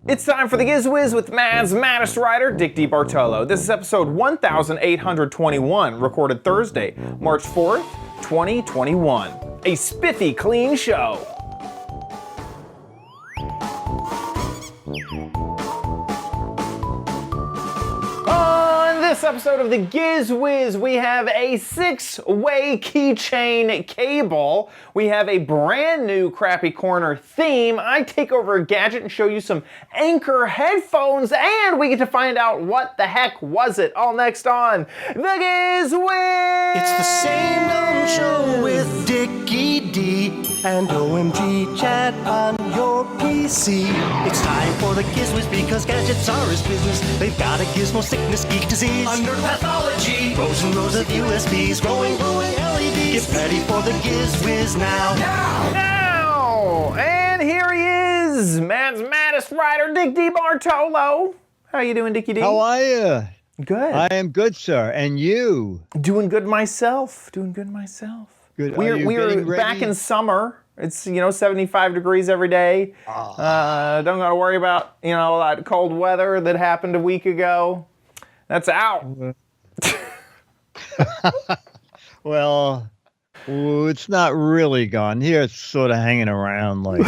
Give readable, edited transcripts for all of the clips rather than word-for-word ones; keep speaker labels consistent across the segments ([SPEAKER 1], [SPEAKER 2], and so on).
[SPEAKER 1] It's time for the Giz Wiz with Mad's maddest writer, Dick DeBartolo. This is episode 1821, recorded Thursday, March 4th, 2021. A spiffy clean show. On this episode of the Giz Wiz, we have a 6-way keychain cable. We have a brand new Crappy Corner theme. I take over a Gadget and show you some Anchor headphones, and we get to find out what the heck was it. All next on the Giz Wiz.
[SPEAKER 2] It's the same dumb show with Dickie D and OMG chat on your PC. It's time for the Giz Wiz because gadgets are his business. They've got a gizmo sickness, geek disease, under pathology, rows and rows of USBs, glowing LEDs. Get ready for the Giz Wiz now.
[SPEAKER 1] And here he is, Mad's maddest writer, Dick DeBartolo. How you doing, Dickie D?
[SPEAKER 3] How are you?
[SPEAKER 1] Good.
[SPEAKER 3] I am good, sir. And you?
[SPEAKER 1] Doing good myself. Good. We're back in summer. It's 75 degrees every day. Don't got to worry about that cold weather that happened a week ago. That's out.
[SPEAKER 3] Well, it's not really gone. Here it's sort of hanging around like,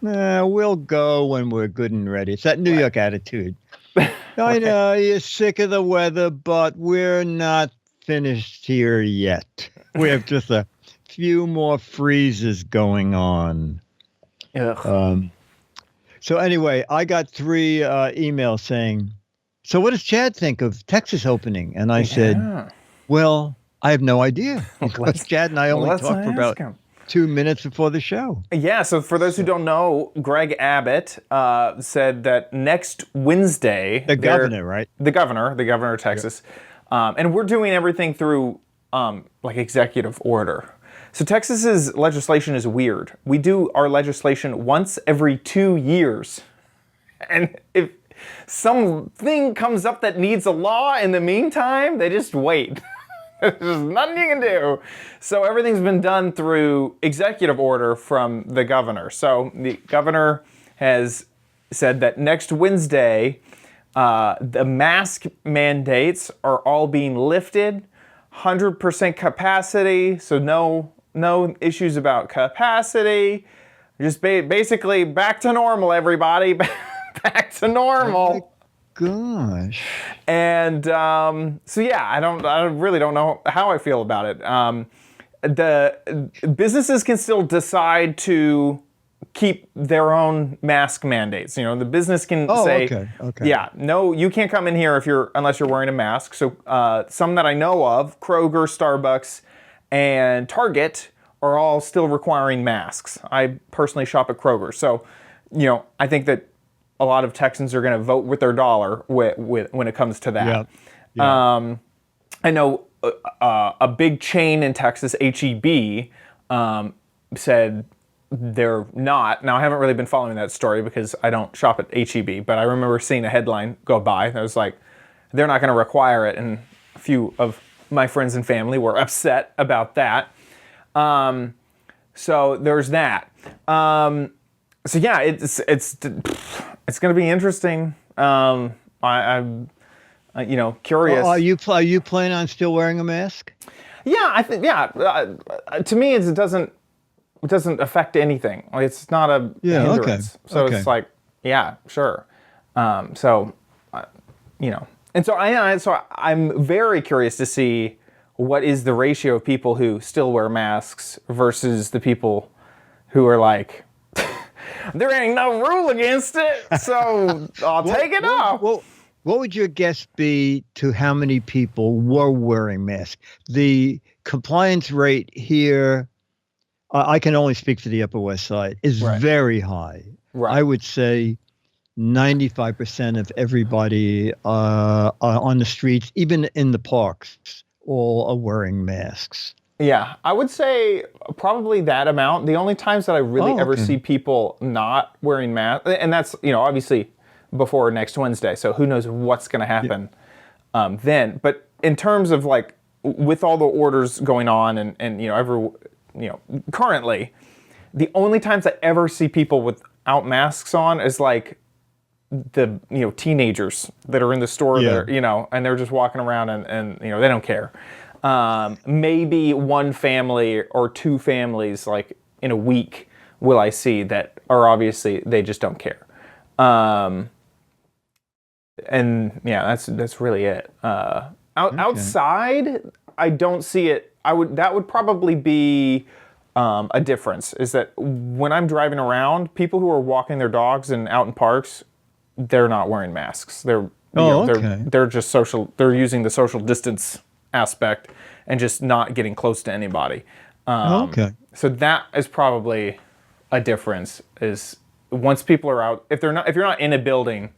[SPEAKER 3] we'll go when we're good and ready. It's that New York attitude. I know you're sick of the weather, but we're not finished here yet. We have just a few more freezes going on.
[SPEAKER 1] Ugh.
[SPEAKER 3] So anyway, I got 3 emails saying, so what does Chad think of Texas opening? And I said, well, I have no idea. Because Chad and I only talked for about 2 minutes before the show.
[SPEAKER 1] Yeah, so for those who don't know, Greg Abbott said that next Wednesday...
[SPEAKER 3] The governor, right?
[SPEAKER 1] The governor of Texas. Yep. And we're doing everything through executive order. So Texas's legislation is weird. We do our legislation once every 2 years. And if something comes up that needs a law in the meantime, they just wait. There's nothing you can do. So everything's been done through executive order from the governor. So the governor has said that next Wednesday, the mask mandates are all being lifted, 100% capacity, so no issues about capacity. Just basically back to normal, everybody. Back to normal.
[SPEAKER 3] Gosh.
[SPEAKER 1] And so yeah, I really don't know how I feel about it. The businesses can still decide to keep their own mask mandates. The business can say,
[SPEAKER 3] okay.
[SPEAKER 1] Yeah, no, you can't come in here unless you're wearing a mask. So some that I know of, Kroger, Starbucks, and Target are all still requiring masks. I personally shop at Kroger, so I think that a lot of Texans are going to vote with their dollar when it comes to that.
[SPEAKER 3] Yeah.
[SPEAKER 1] I know a big chain in Texas, HEB, said they're not. Now, I haven't really been following that story because I don't shop at HEB, but I remember seeing a headline go by. I was like, they're not going to require it, and a few of my friends and family were upset about that. So there's that. So yeah, it's going to be interesting. I'm curious.
[SPEAKER 3] Are you planning on still wearing a mask?
[SPEAKER 1] Yeah, I think to me it doesn't affect anything. It's not a hindrance.
[SPEAKER 3] Okay.
[SPEAKER 1] So it's like, yeah, sure. And so I'm very curious to see what is the ratio of people who still wear masks versus the people who are like, there ain't no rule against it, so I'll take it off.
[SPEAKER 3] What would your guess be to how many people were wearing masks? The compliance rate here, I can only speak for the Upper West Side, is very high. Right. I would say 95% of everybody on the streets, even in the parks, all are wearing masks.
[SPEAKER 1] Yeah, I would say probably that amount. The only times that I really ever see people not wearing masks, and that's, obviously before next Wednesday, so who knows what's going to happen then. But in terms of with all the orders going on and currently, the only times I ever see people without masks on is the teenagers that are in the store
[SPEAKER 3] Yeah.
[SPEAKER 1] there, and they're just walking around and they don't care. Maybe one family or two families like in a week will I see that are obviously they just don't care. And yeah, that's really it. Outside, I don't see it. That would probably be a difference. Is that when I'm driving around, people who are walking their dogs and out in parks, they're not wearing masks. They're just social. They're using the social distance aspect and just not getting close to anybody. So that is probably a difference. Is once people are out, if you're not in a building,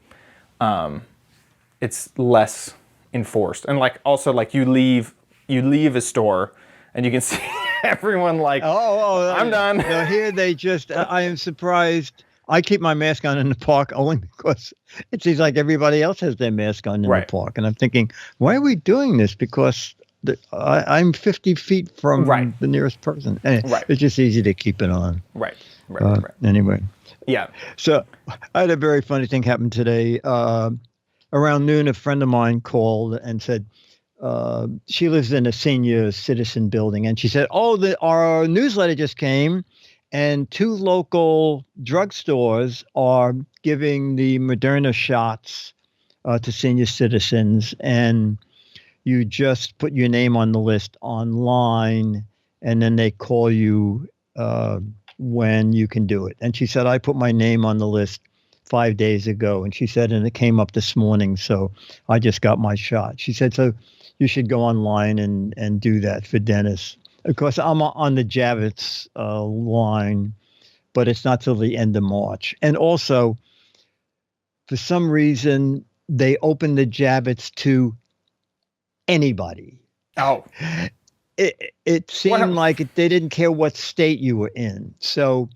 [SPEAKER 1] it's less enforced. And also you leave a store and you can see everyone I'm done.
[SPEAKER 3] No, here they just, I am surprised. I keep my mask on in the park only because it seems like everybody else has their mask on in the park. And I'm thinking, why are we doing this? Because I'm 50 feet from the nearest person. It's just easy to keep it on. Right. Anyway.
[SPEAKER 1] Yeah.
[SPEAKER 3] So I had a very funny thing happen today. Around noon, a friend of mine called and said she lives in a senior citizen building. And she said, our newsletter just came and 2 local drugstores are giving the Moderna shots to senior citizens. And you just put your name on the list online and then they call you when you can do it. And she said, I put my name on the list 5 days ago. And she said, and it came up this morning. So I just got my shot. She said, so you should go online and do that for Dennis. Of course, I'm on the Javits line, but it's not till the end of March. And also, for some reason, they opened the Javits to anybody.
[SPEAKER 1] Oh.
[SPEAKER 3] It seemed like they didn't care what state you were in. So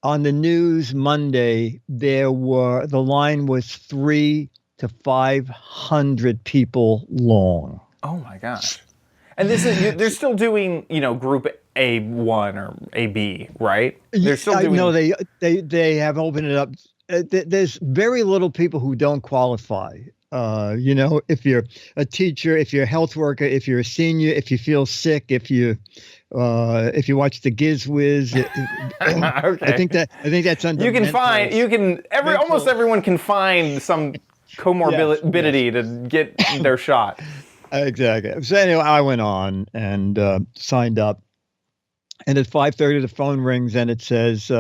[SPEAKER 3] on the news Monday, the line was 300 to 500 people long.
[SPEAKER 1] Oh my gosh! And they're still doing group A1 or AB, right? They're still doing.
[SPEAKER 3] No, they have opened it up. There's very little people who don't qualify. If you're a teacher, if you're a health worker, if you're a senior, if you feel sick, if you watch the Giz Wiz, I think that's under.
[SPEAKER 1] Almost everyone can find some comorbidity to get their shot.
[SPEAKER 3] Exactly. So anyway, I went on and signed up, and at 5:30 the phone rings and it says,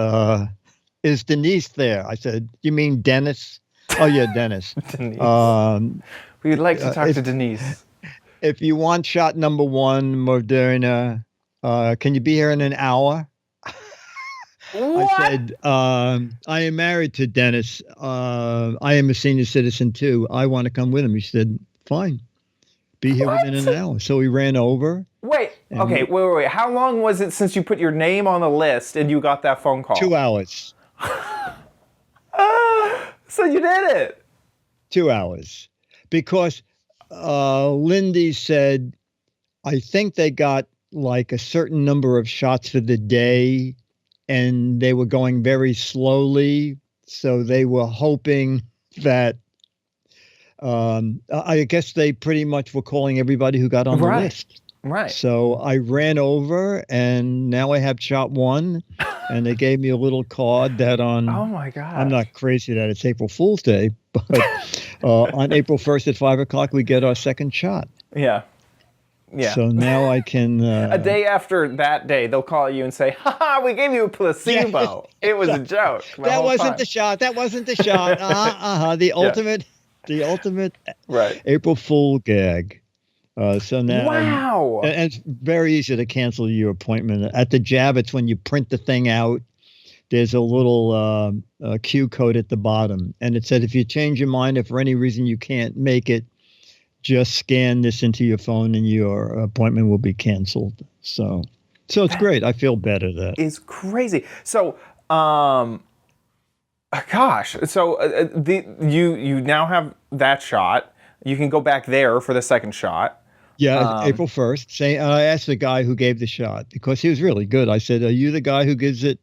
[SPEAKER 3] "Is Denise there?" I said, "You mean Dennis?" Oh yeah, Dennis.
[SPEAKER 1] Denise. We'd like to talk to Denise.
[SPEAKER 3] If you want shot number 1, Moderna, can you be here in an hour?
[SPEAKER 1] What?
[SPEAKER 3] I said, I am married to Dennis. I am a senior citizen too. I want to come with him. He said, fine. Be here within an hour. So we ran over.
[SPEAKER 1] Wait. How long was it since you put your name on the list and you got that phone call?
[SPEAKER 3] 2 hours.
[SPEAKER 1] So you did it.
[SPEAKER 3] 2 hours. Because Lindy said, I think they got like a certain number of shots for the day and they were going very slowly. So they were hoping that, I guess they pretty much were calling everybody who got on the list.
[SPEAKER 1] Right.
[SPEAKER 3] So I ran over and now I have shot 1 and they gave me a little card that on,
[SPEAKER 1] oh my God,
[SPEAKER 3] I'm not crazy that it's April Fool's Day, but on April 1st at 5:00, we get our second shot.
[SPEAKER 1] Yeah. Yeah.
[SPEAKER 3] So now I can.
[SPEAKER 1] A day after that day, they'll call you and say, we gave you a placebo. It was a joke.
[SPEAKER 3] That wasn't the shot. That wasn't the shot. The ultimate April Fool gag. So now,
[SPEAKER 1] wow.
[SPEAKER 3] And it's very easy to cancel your appointment at the Javits. When you print the thing out, there's a little Q code at the bottom, and it said if you change your mind, if for any reason you can't make it, just scan this into your phone, and your appointment will be canceled. So it's great. I feel better. That
[SPEAKER 1] is crazy. So, gosh. So you now have that shot. You can go back there for the second shot.
[SPEAKER 3] Yeah, April 1st. I asked the guy who gave the shot because he was really good. I said, are you the guy who gives it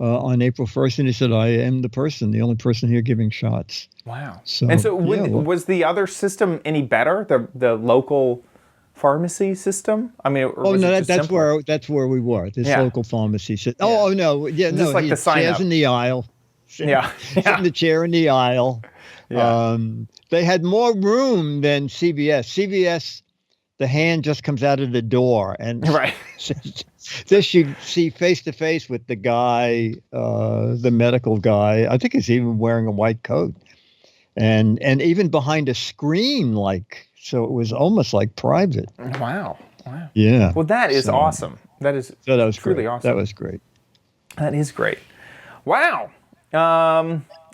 [SPEAKER 3] on April 1st, and he said, "I am the only person here giving shots."
[SPEAKER 1] Wow.
[SPEAKER 3] So,
[SPEAKER 1] And so
[SPEAKER 3] was
[SPEAKER 1] the other system any better? The local pharmacy system? I mean, or was it just simpler?
[SPEAKER 3] that's where we were. This
[SPEAKER 1] Yeah.
[SPEAKER 3] local pharmacy said, "Oh no, yeah,
[SPEAKER 1] Just
[SPEAKER 3] no,
[SPEAKER 1] like
[SPEAKER 3] he
[SPEAKER 1] the
[SPEAKER 3] had
[SPEAKER 1] sign
[SPEAKER 3] chairs
[SPEAKER 1] up.
[SPEAKER 3] in the aisle."
[SPEAKER 1] Yeah.
[SPEAKER 3] Sit in the chair in the aisle.
[SPEAKER 1] Yeah.
[SPEAKER 3] They had more room than CVS. CVS, the hand just comes out of the door, and
[SPEAKER 1] Right.
[SPEAKER 3] this you see face to face with the guy, the medical guy. I think he's even wearing a white coat, and even behind a screen, so it was almost like private.
[SPEAKER 1] Wow. Wow.
[SPEAKER 3] Yeah.
[SPEAKER 1] Well, that is
[SPEAKER 3] So-
[SPEAKER 1] awesome. That is
[SPEAKER 3] So that was
[SPEAKER 1] truly
[SPEAKER 3] great.
[SPEAKER 1] awesome.
[SPEAKER 3] That was great.
[SPEAKER 1] That is great. Wow.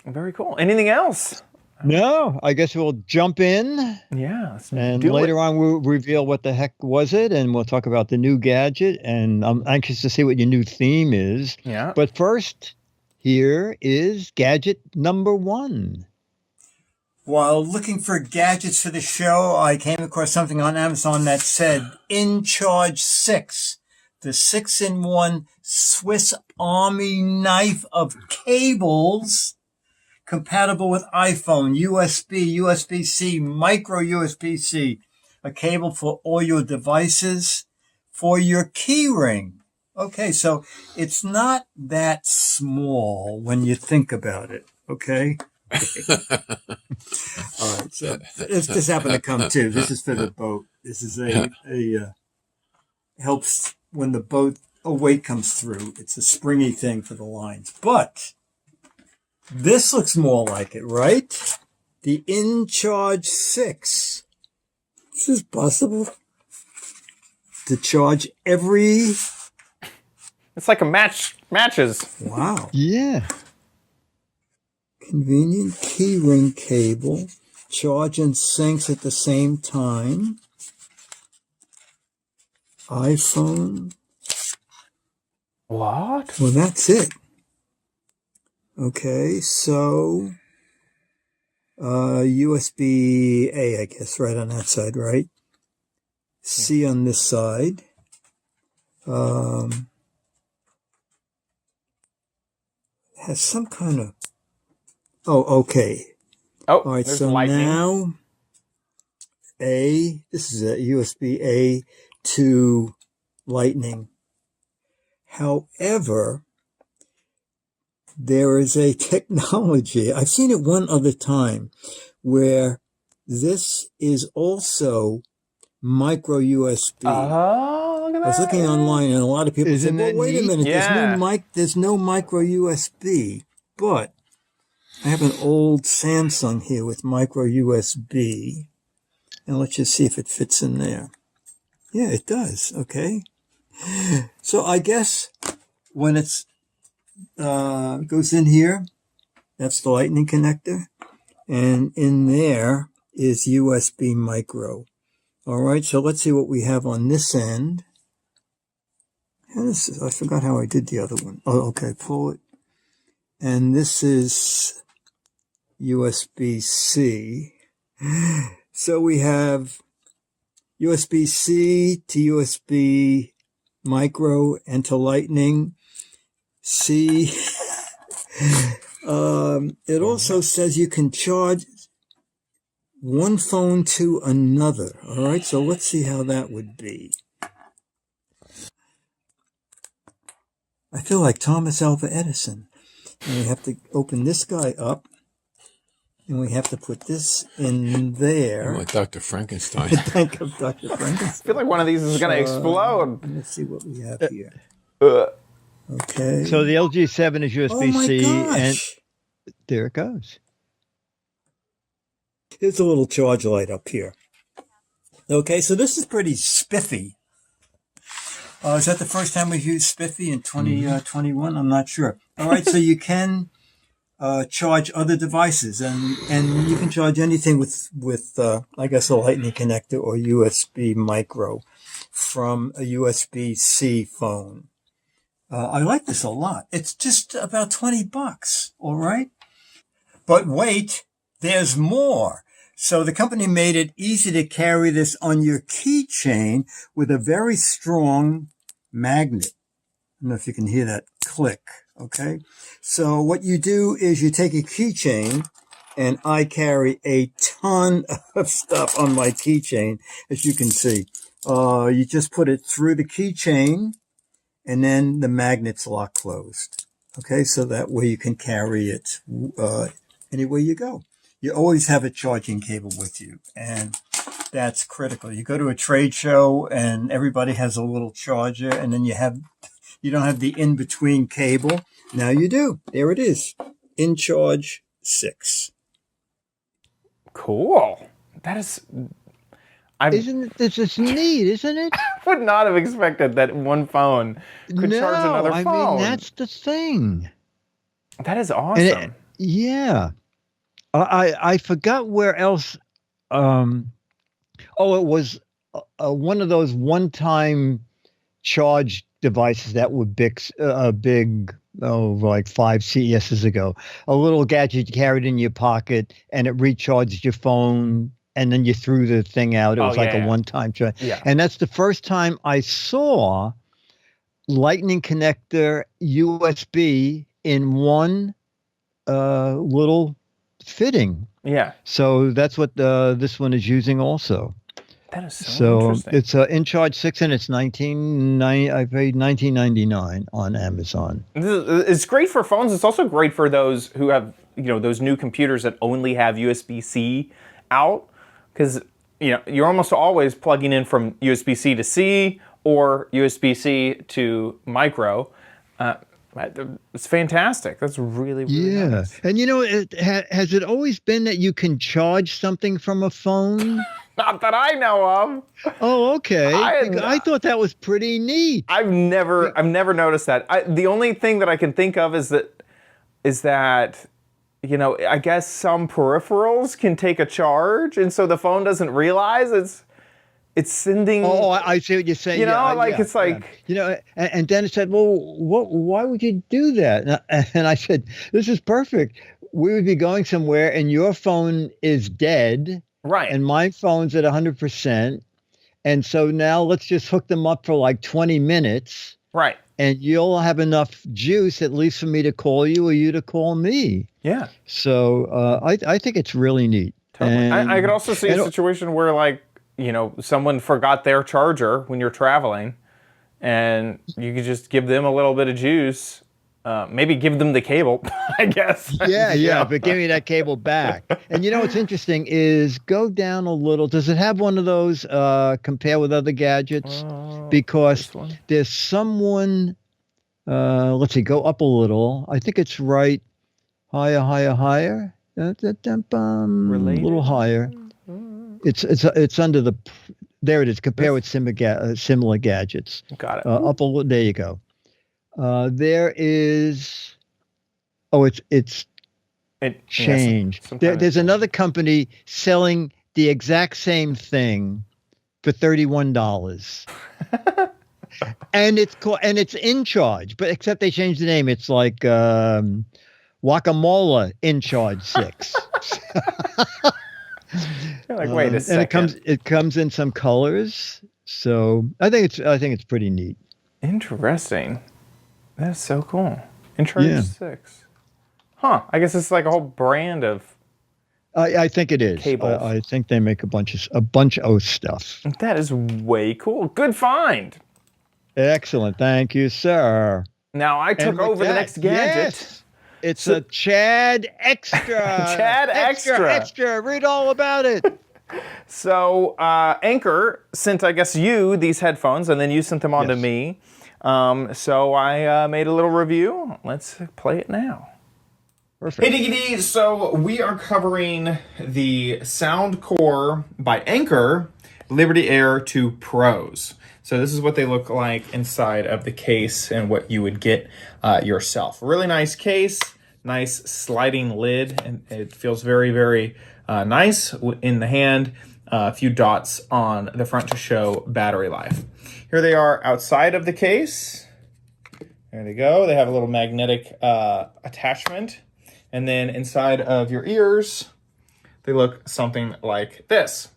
[SPEAKER 1] Very cool. Anything else?
[SPEAKER 3] No, I guess we'll jump in.
[SPEAKER 1] Yeah. Let's
[SPEAKER 3] And
[SPEAKER 1] do
[SPEAKER 3] later
[SPEAKER 1] it.
[SPEAKER 3] on, we'll reveal what the heck was it, and we'll talk about the new gadget. And I'm anxious to see what your new theme is.
[SPEAKER 1] Yeah.
[SPEAKER 3] But first, here is gadget number 1.
[SPEAKER 4] While looking for gadgets for the show, I came across something on Amazon that said InCharge 6, the 6-in-1 Swiss Army knife of cables, compatible with iPhone, USB, USB-C, micro USB-C, a cable for all your devices, for your key ring. Okay, so it's not that small when you think about it, okay? All right, so this happened to come too. This is for the boat. This is helps when the boat, a weight comes through. It's a springy thing for the lines. But this looks more like it, right? The InCharge 6. This is possible to charge every...
[SPEAKER 1] It's like a matches.
[SPEAKER 4] Wow.
[SPEAKER 3] Yeah.
[SPEAKER 4] Convenient keyring cable. Charge and syncs at the same time. iPhone.
[SPEAKER 1] What?
[SPEAKER 4] Well, that's it. Okay, so USB-A, I guess, right on that side, right? C on this side. Has some kind of... Oh, okay.
[SPEAKER 1] Oh,
[SPEAKER 4] All right,
[SPEAKER 1] there's
[SPEAKER 4] so
[SPEAKER 1] lightning.
[SPEAKER 4] now this is a USB-A to Lightning. However, there is a technology, I've seen it one other time, where this is also micro USB.
[SPEAKER 1] Oh, look at that.
[SPEAKER 4] I was looking online, and a lot of people
[SPEAKER 3] Isn't
[SPEAKER 4] said, well,
[SPEAKER 3] that
[SPEAKER 4] wait a
[SPEAKER 3] neat?
[SPEAKER 4] minute,
[SPEAKER 1] Yeah.
[SPEAKER 4] there's no micro USB. But I have an old Samsung here with micro USB. And let's just see if it fits in there. Yeah, it does. Okay. So I guess when it's goes in here, that's the lightning connector. And in there is USB micro. All right, so let's see what we have on this end. I forgot how I did the other one. Oh, okay, pull it. And this is USB-C. So we have USB-C to USB micro and to lightning. C. It also says you can charge one phone to another. All right, so let's see how that would be. I feel like Thomas Alva Edison. And we have to open this guy up. And we have to put this in there.
[SPEAKER 5] Like Dr. Frankenstein.
[SPEAKER 4] Think of Dr. Frankenstein.
[SPEAKER 1] I feel like one of these is going to explode.
[SPEAKER 4] Let's see what we have here.
[SPEAKER 1] Uh,
[SPEAKER 4] Okay.
[SPEAKER 3] So the LG7 is
[SPEAKER 4] Oh my
[SPEAKER 3] USB-C, and
[SPEAKER 4] gosh.
[SPEAKER 3] there it goes.
[SPEAKER 4] There's a little charge light up here. Okay, so this is pretty spiffy. Is that the first time we've used spiffy in 2021? I'm not sure. All right, so you can charge other devices, and you can charge anything with I guess a lightning connector or USB micro from a USB-C phone. I like this a lot. It's just about $20, all right? But wait, there's more. So the company made it easy to carry this on your keychain with a very strong magnet. I don't know if you can hear that click. Okay. So what you do is you take a keychain, and I carry a ton of stuff on my keychain, as you can see. You just put it through the keychain, and then the magnets lock closed. Okay, so that way you can carry it anywhere you go. You always have a charging cable with you, and that's critical. You go to a trade show, and everybody has a little charger, and then you don't have the in-between cable. Now you do. There it is. InCharge 6.
[SPEAKER 1] Cool. That is...
[SPEAKER 3] This is neat, isn't it?
[SPEAKER 1] I would not have expected that one phone could charge another phone.
[SPEAKER 3] I mean, that's the thing.
[SPEAKER 1] That is awesome.
[SPEAKER 3] Yeah. I forgot where else. It was one of those one-time charge devices that were big, like 5 CESs ago. A little gadget you carried in your pocket, and it recharged your phone, and then you threw the thing out. It was a one-time charge.
[SPEAKER 1] Yeah.
[SPEAKER 3] And that's the first time I saw lightning connector USB in one little fitting.
[SPEAKER 1] Yeah.
[SPEAKER 3] So that's what this one is using also.
[SPEAKER 1] That is so interesting.
[SPEAKER 3] It's InCharge 6, and it's I paid $19.99 on Amazon.
[SPEAKER 1] It's great for phones. It's also great for those who have, those new computers that only have USB-C out, because you're almost always plugging in from USB-C to C or USB-C to micro. It's fantastic. That's really, really nice.
[SPEAKER 3] And has it always been that you can charge something from a phone?
[SPEAKER 1] Not that I know of.
[SPEAKER 3] Oh, okay. I thought that was pretty neat.
[SPEAKER 1] I've never noticed that. The only thing that I can think of is that I guess some peripherals can take a charge, and so the phone doesn't realize it's sending.
[SPEAKER 3] Oh, I see what you're saying. And Dennis said, "Well, why would you do that?" And I said, "This is perfect. We would be going somewhere, and your phone is dead."
[SPEAKER 1] Right.
[SPEAKER 3] And my phone's at 100%. And so now let's just hook them up for like 20 minutes.
[SPEAKER 1] Right.
[SPEAKER 3] And you'll have enough juice, at least for me to call you or you to call me.
[SPEAKER 1] Yeah.
[SPEAKER 3] So I think it's really neat.
[SPEAKER 1] Totally. I could also see a situation where, someone forgot their charger when you're traveling, and you could just give them a little bit of juice. Maybe give them the cable, I guess.
[SPEAKER 3] Yeah, but give me that cable back. And what's interesting is go down a little. Does it have one of those compare with other gadgets? Because there's someone, let's see, go up a little. I think it's right, higher. A little higher. It's under the, there it is, compare with similar gadgets.
[SPEAKER 1] Got it.
[SPEAKER 3] Up a little, there you go. There is, it's changed. There's another company selling the exact same thing for $31, and it's InCharge, but except they changed the name. It's like Guacamole InCharge 6.
[SPEAKER 1] Like, wait a second.
[SPEAKER 3] And it comes in some colors. So I think it's pretty neat.
[SPEAKER 1] Interesting. That's so cool. InCharge 6. Huh. I guess it's like a whole brand of
[SPEAKER 3] I think it is.
[SPEAKER 1] Cables.
[SPEAKER 3] I think they make a bunch of stuff.
[SPEAKER 1] That is way cool. Good find.
[SPEAKER 3] Excellent. Thank you, sir.
[SPEAKER 1] Now I took over the next gadget.
[SPEAKER 3] Yes, it's a Chad Extra.
[SPEAKER 1] Chad Extra.
[SPEAKER 3] Read all about it.
[SPEAKER 1] So Anchor sent, I guess, you these headphones, and then you sent them on to me. So I made a little review. Let's play it now.
[SPEAKER 3] Perfect.
[SPEAKER 1] Hey Diggity, so we are covering the Soundcore by Anchor Liberty Air 2 Pros. So this is what they look like inside of the case and what you would get yourself. Really nice case, nice sliding lid, and it feels very, very nice in the hand. A few dots on the front to show battery life. Here they are outside of the case. There they go. They have a little magnetic attachment. And then inside of your ears, they look something like this.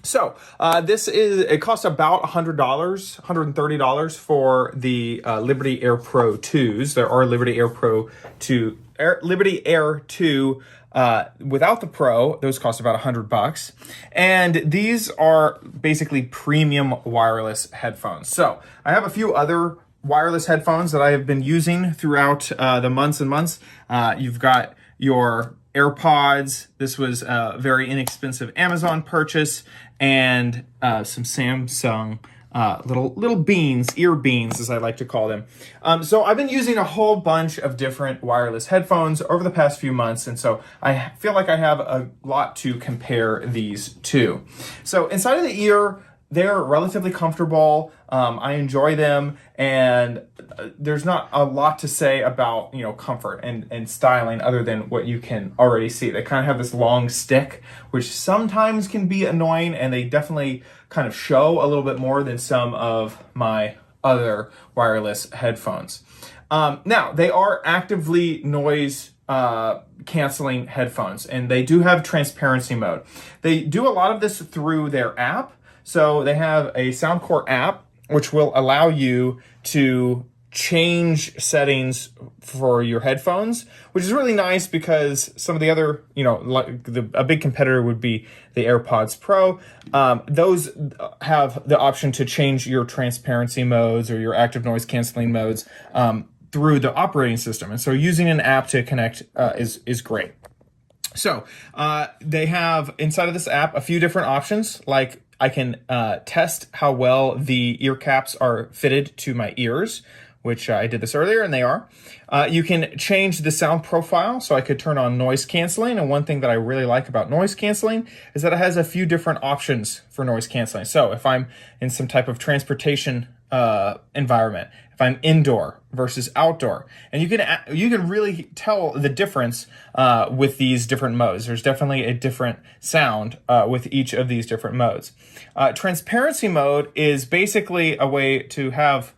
[SPEAKER 1] So it costs about $100, $130 for the Liberty Air Pro 2s. There are Liberty Air Pro 2, Liberty Air 2 without the Pro. Those cost about $100, and these are basically premium wireless headphones. So I have a few other wireless headphones that I have been using throughout the months and months. You've got your AirPods. This was a very inexpensive Amazon purchase, and some Samsung little beans, ear beans, as I like to call them. So I've been using a whole bunch of different wireless headphones over the past few months, and so I feel like I have a lot to compare these to. So inside of the ear, they're relatively comfortable. I enjoy them, and there's not a lot to say about, comfort and styling other than what you can already see. They kind of have this long stick, which sometimes can be annoying, and they definitely kind of show a little bit more than some of my other wireless headphones. Now, they are actively noise canceling headphones, and they do have transparency mode. They do a lot of this through their app. So they have a Soundcore app, which will allow you to change settings for your headphones, which is really nice because some of the other, a big competitor would be the AirPods Pro. Those have the option to change your transparency modes or your active noise canceling modes through the operating system. And so using an app to connect is great. So they have inside of this app a few different options, like I can test how well the ear caps are fitted to my ears, which I did this earlier, and they are. You can change the sound profile, so I could turn on noise canceling. And one thing that I really like about noise canceling is that it has a few different options for noise canceling. So if I'm in some type of transportation environment, if I'm indoor versus outdoor, and you can really tell the difference with these different modes. There's definitely a different sound with each of these different modes. Transparency mode is basically a way to have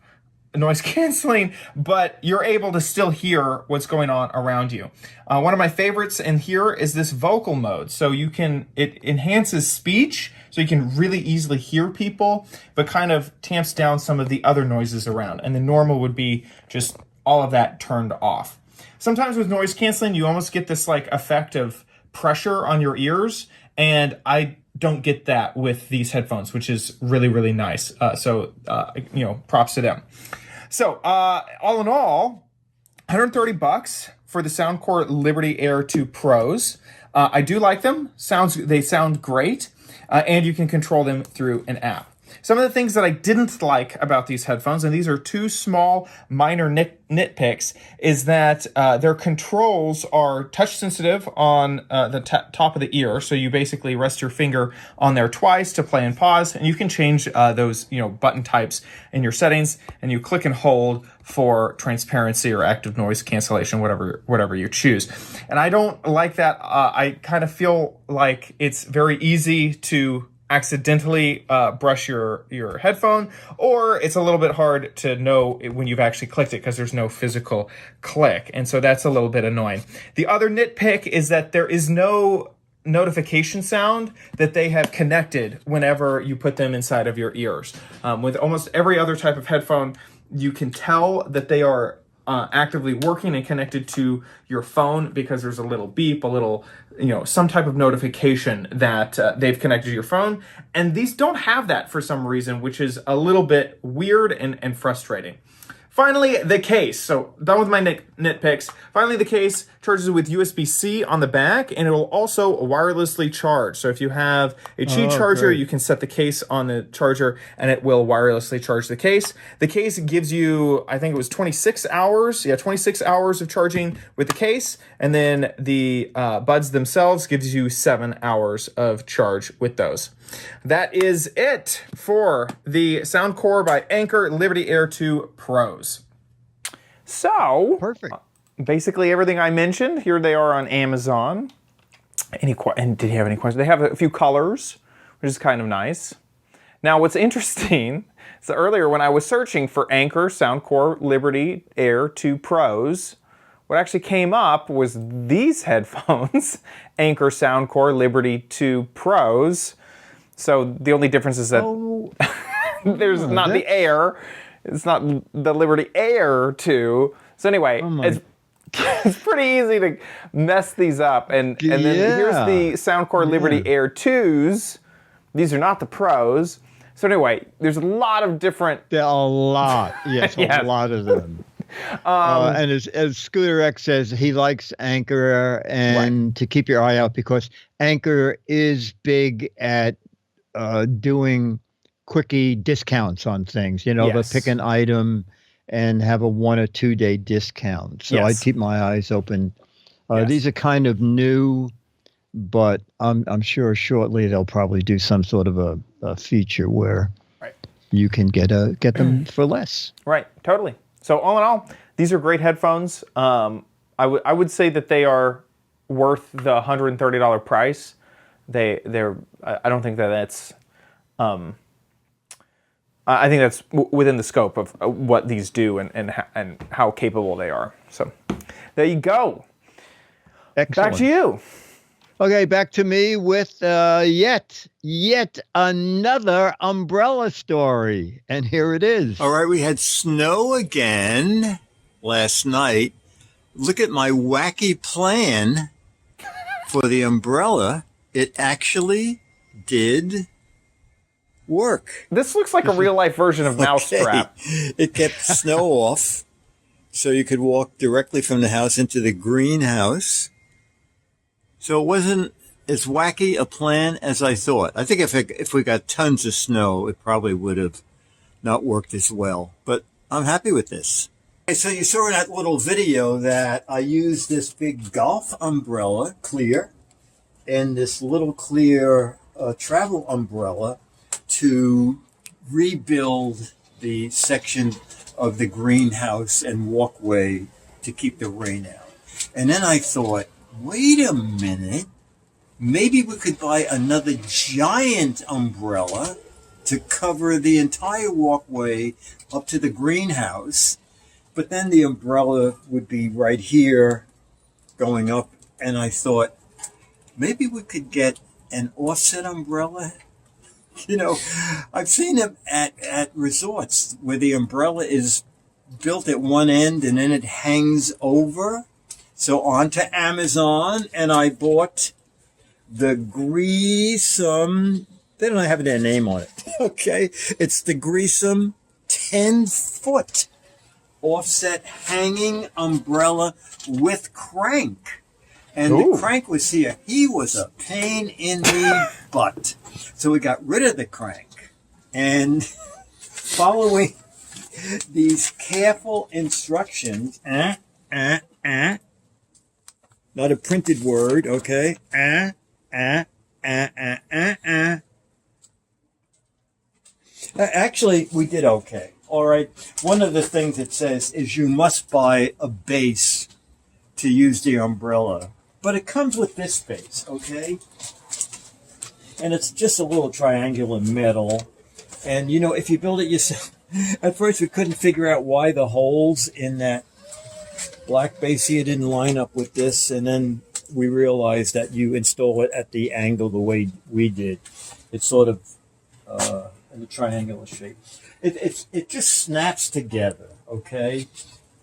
[SPEAKER 1] noise canceling, but you're able to still hear what's going on around you. One of my favorites in here is this vocal mode. So it enhances speech, so you can really easily hear people, but kind of tamps down some of the other noises around. And the normal would be just all of that turned off. Sometimes with noise canceling, you almost get this like effect of pressure on your ears, and I don't get that with these headphones, which is really, really nice. So props to them. So all in all, $130 for the Soundcore Liberty Air 2 Pros. I do like them. They sound great, and you can control them through an app. Some of the things that I didn't like about these headphones, and these are two small minor nitpicks, is that their controls are touch sensitive on the top of the ear. So you basically rest your finger on there twice to play and pause, and you can change those button types in your settings, and you click and hold for transparency or active noise cancellation, whatever you choose. And I don't like that. I kind of feel like it's very easy to accidentally brush your headphone, or it's a little bit hard to know when you've actually clicked it because there's no physical click, and so that's a little bit annoying. The other nitpick is that there is no notification sound that they have connected whenever you put them inside of your ears. With almost every other type of headphone, you can tell that they are actively working and connected to your phone because there's a little beep, a little, some type of notification that they've connected to your phone. And these don't have that for some reason, which is a little bit weird and frustrating. Finally, the case. So done with my nitpicks. Finally, the case charges with USB-C on the back, and it will also wirelessly charge. So if you have a Qi charger,
[SPEAKER 3] great.
[SPEAKER 1] you can set the case on the charger, and it will wirelessly charge the case. The case gives you, I think it was 26 hours. Yeah, 26 hours of charging with the case, and then the buds themselves gives you 7 hours of charge with those. That is it for the Soundcore by Anker Liberty Air 2 Pros. So,
[SPEAKER 3] Perfect.
[SPEAKER 1] Basically everything I mentioned, here they are on Amazon. And did you have any questions? They have a few colors, which is kind of nice. Now, what's interesting is that earlier when I was searching for Anker Soundcore Liberty Air 2 Pros, what actually came up was these headphones, Anker Soundcore Liberty 2 Pros. So the only difference is that
[SPEAKER 3] Oh,
[SPEAKER 1] there's not the Air. It's not the Liberty Air 2. So anyway, it's pretty easy to mess these up. And then here's the Soundcore Liberty Air 2s. These are not the Pros. So anyway, there's a lot of different...
[SPEAKER 3] There are a lot. Yes, a lot of them. And as Scooter X says, he likes Anchor and to keep your eye out because Anchor is big at doing quickie discounts on things. You know, they'll pick an item and have a 1 or 2 day discount. So I keep my eyes open. These are kind of new, but I'm sure shortly they'll probably do some sort of a feature where you can get them for less.
[SPEAKER 1] Right, totally. So all in all, these are great headphones. I would say that they are worth the $130 price. They're I don't think that's I think that's within the scope of what these do and how capable they are. So there you go.
[SPEAKER 3] Excellent.
[SPEAKER 1] Back to you.
[SPEAKER 3] Okay, back to me with yet another umbrella story. And here it is.
[SPEAKER 4] All right, we had snow again last night. Look at my wacky plan for the umbrella. It actually did work.
[SPEAKER 1] This looks like a real-life version of Mousetrap.
[SPEAKER 4] It kept snow off, so you could walk directly from the house into the greenhouse. So it wasn't as wacky a plan as I thought. I think if we got tons of snow, it probably would have not worked as well. But I'm happy with this. Okay, so you saw in that little video that I used this big golf umbrella, clear, and this little clear travel umbrella to rebuild the section of the greenhouse and walkway to keep the rain out. And then I thought, wait a minute, maybe we could buy another giant umbrella to cover the entire walkway up to the greenhouse. But then the umbrella would be right here going up. And I thought, maybe we could get an offset umbrella. You know, I've seen them at resorts where the umbrella is built at one end and then it hangs over. So onto Amazon, and I bought the Greasum. They don't have their name on it. Okay, it's the Greasum 10-foot offset hanging umbrella with crank. And the crank was here. He was a pain in the butt. So we got rid of the crank. And following these careful instructions, not a printed word, okay? Actually, we did okay. All right. One of the things it says is you must buy a base to use the umbrella. But it comes with this base, okay? And it's just a little triangular metal. And, you know, if you build it yourself, at first we couldn't figure out why the holes in that black base here didn't line up with this. And then we realized that you install it at the angle the way we did. It's sort of in a triangular shape. It just snaps together, okay?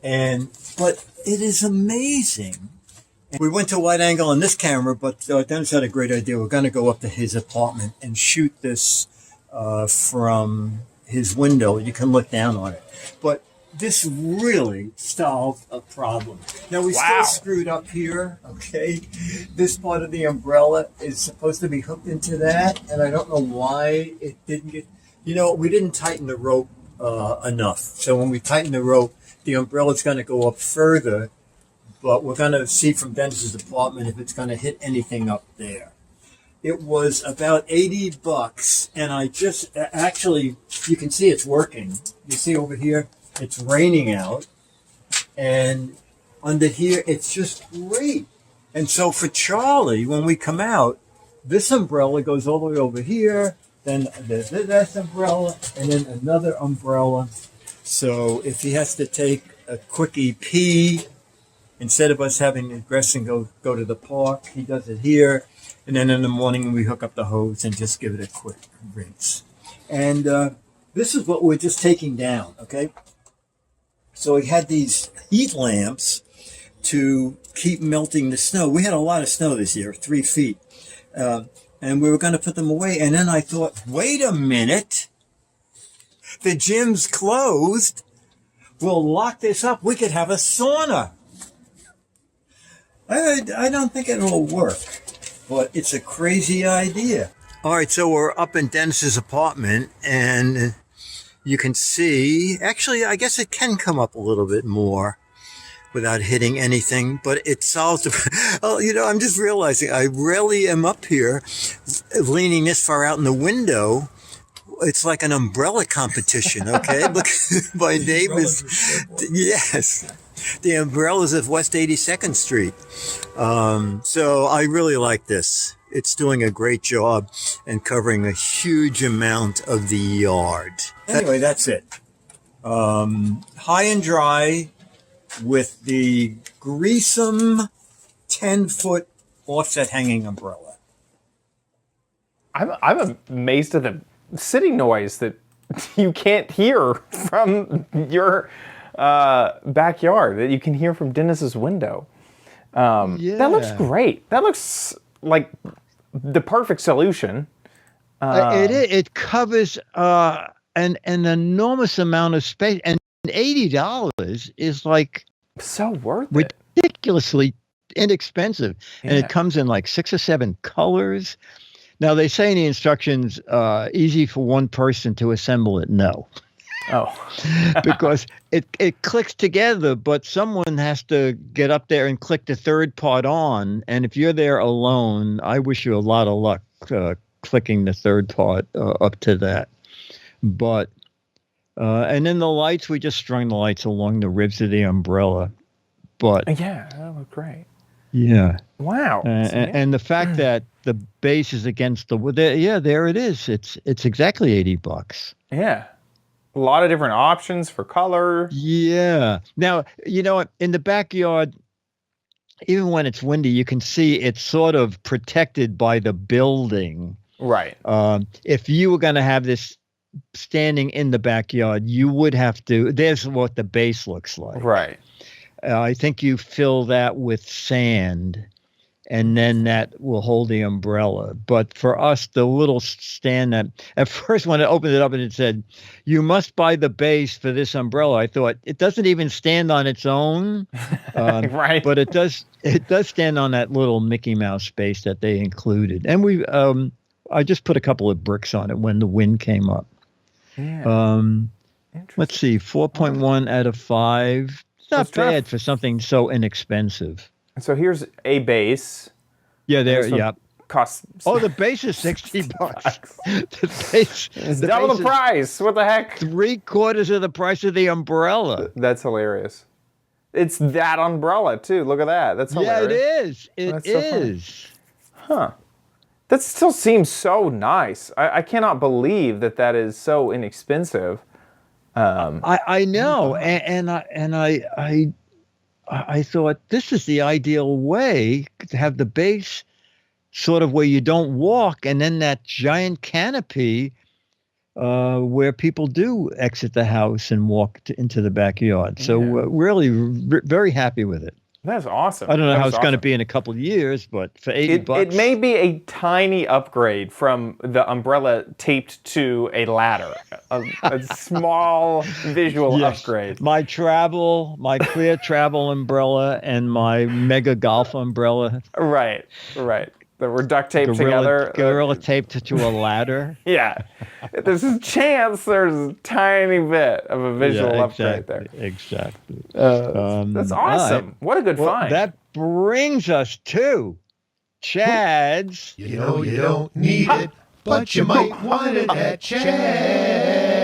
[SPEAKER 4] But it is amazing. We went to wide angle on this camera, but Dennis had a great idea. We're going to go up to his apartment and shoot this from his window. You can look down on it. But this really solved a problem. Now, we still screwed up here, okay? This part of the umbrella is supposed to be hooked into that, and I don't know why it didn't get... You know, we didn't tighten the rope enough. So when we tighten the rope, the umbrella's going to go up further, but we're going to see from Dennis's apartment if it's going to hit anything up there. It was about $80, and I just actually, you can see it's working. You see over here, it's raining out, and under here, it's just great. And so for Charlie, when we come out, this umbrella goes all the way over here, then there's this umbrella, and then another umbrella. So if he has to take a quickie pee, instead of us having to dress and go to the park, he does it here. And then in the morning, we hook up the hose and just give it a quick rinse. And this is what we're just taking down, okay? So we had these heat lamps to keep melting the snow. We had a lot of snow this year, 3 feet. And we were going to put them away. And then I thought, wait a minute. The gym's closed. We'll lock this up. We could have a sauna. I don't think it'll work, but it's a crazy idea. All right, so we're up in Dennis's apartment, and you can see, actually, I guess it can come up a little bit more without hitting anything, but it solves the, oh, you know, I'm just realizing I rarely am up here leaning this far out in the window. It's like an umbrella competition, okay? Look, my neighbors, yes, the umbrellas of West 82nd Street. So I really like this. It's doing a great job and covering a huge amount of the yard. Anyway, that's it. High and dry with the Greasem 10-foot offset hanging umbrella.
[SPEAKER 1] I'm amazed at the sitting noise that you can't hear from your backyard, that you can hear from Dennis's window. That looks great. That looks like the perfect solution.
[SPEAKER 3] It covers an enormous amount of space, and $80 is like
[SPEAKER 1] so worth it.
[SPEAKER 3] Ridiculously inexpensive, and it comes in like 6 or 7 colors. Now, they say in the instructions, easy for one person to assemble it. No.
[SPEAKER 1] Oh.
[SPEAKER 3] Because it clicks together, but someone has to get up there and click the third part on. And if you're there alone, I wish you a lot of luck clicking the third part up to that. But, and then the lights, we just strung the lights along the ribs of the umbrella. But
[SPEAKER 1] yeah, that looked great.
[SPEAKER 3] Yeah.
[SPEAKER 1] Wow.
[SPEAKER 3] And the fact that the base is against the wood, there it is. It's exactly $80.
[SPEAKER 1] Yeah. A lot of different options for color.
[SPEAKER 3] Yeah. Now, you know what? In the backyard, even when it's windy, you can see it's sort of protected by the building.
[SPEAKER 1] Right.
[SPEAKER 3] If you were going to have this standing in the backyard, you would have to, there's what the base looks like.
[SPEAKER 1] Right.
[SPEAKER 3] I think you fill that with sand, and then that will hold the umbrella. But for us, the little stand that, at first when I opened it up and it said, you must buy the base for this umbrella, I thought, it doesn't even stand on its own.
[SPEAKER 1] Right.
[SPEAKER 3] But it does stand on that little Mickey Mouse base that they included. And I just put a couple of bricks on it when the wind came up.
[SPEAKER 1] Yeah.
[SPEAKER 3] Let's see, 4.1 out of 5. Not bad for something so inexpensive.
[SPEAKER 1] So here's a base.
[SPEAKER 3] Yeah, yeah.
[SPEAKER 1] Costs.
[SPEAKER 3] Oh, the base is $60. The base
[SPEAKER 1] is double the price. What the heck?
[SPEAKER 3] 3/4 of the price of the umbrella.
[SPEAKER 1] That's hilarious. It's that umbrella too. Look at that. That's hilarious.
[SPEAKER 3] Yeah, it is. It is.
[SPEAKER 1] Huh. That still seems so nice. I cannot believe that is so inexpensive.
[SPEAKER 3] I know, and I thought this is the ideal way to have the base sort of where you don't walk, and then that giant canopy where people do exit the house and walk into the backyard. So really, very happy with it.
[SPEAKER 1] That's awesome.
[SPEAKER 3] I don't know how it's going to be in a couple of years, but for $80,
[SPEAKER 1] it may be a tiny upgrade from the umbrella taped to a ladder. A small visual upgrade.
[SPEAKER 3] My clear travel umbrella and my mega golf umbrella.
[SPEAKER 1] Right. That were duct taped together.
[SPEAKER 3] Gorilla taped to a ladder.
[SPEAKER 1] Yeah. There's a chance there's a tiny bit of a visual upgrade there.
[SPEAKER 3] Exactly.
[SPEAKER 1] That's awesome. Right. What a good find.
[SPEAKER 3] That brings us to Chad's.
[SPEAKER 5] You know you don't need it, but you might want it at Chad's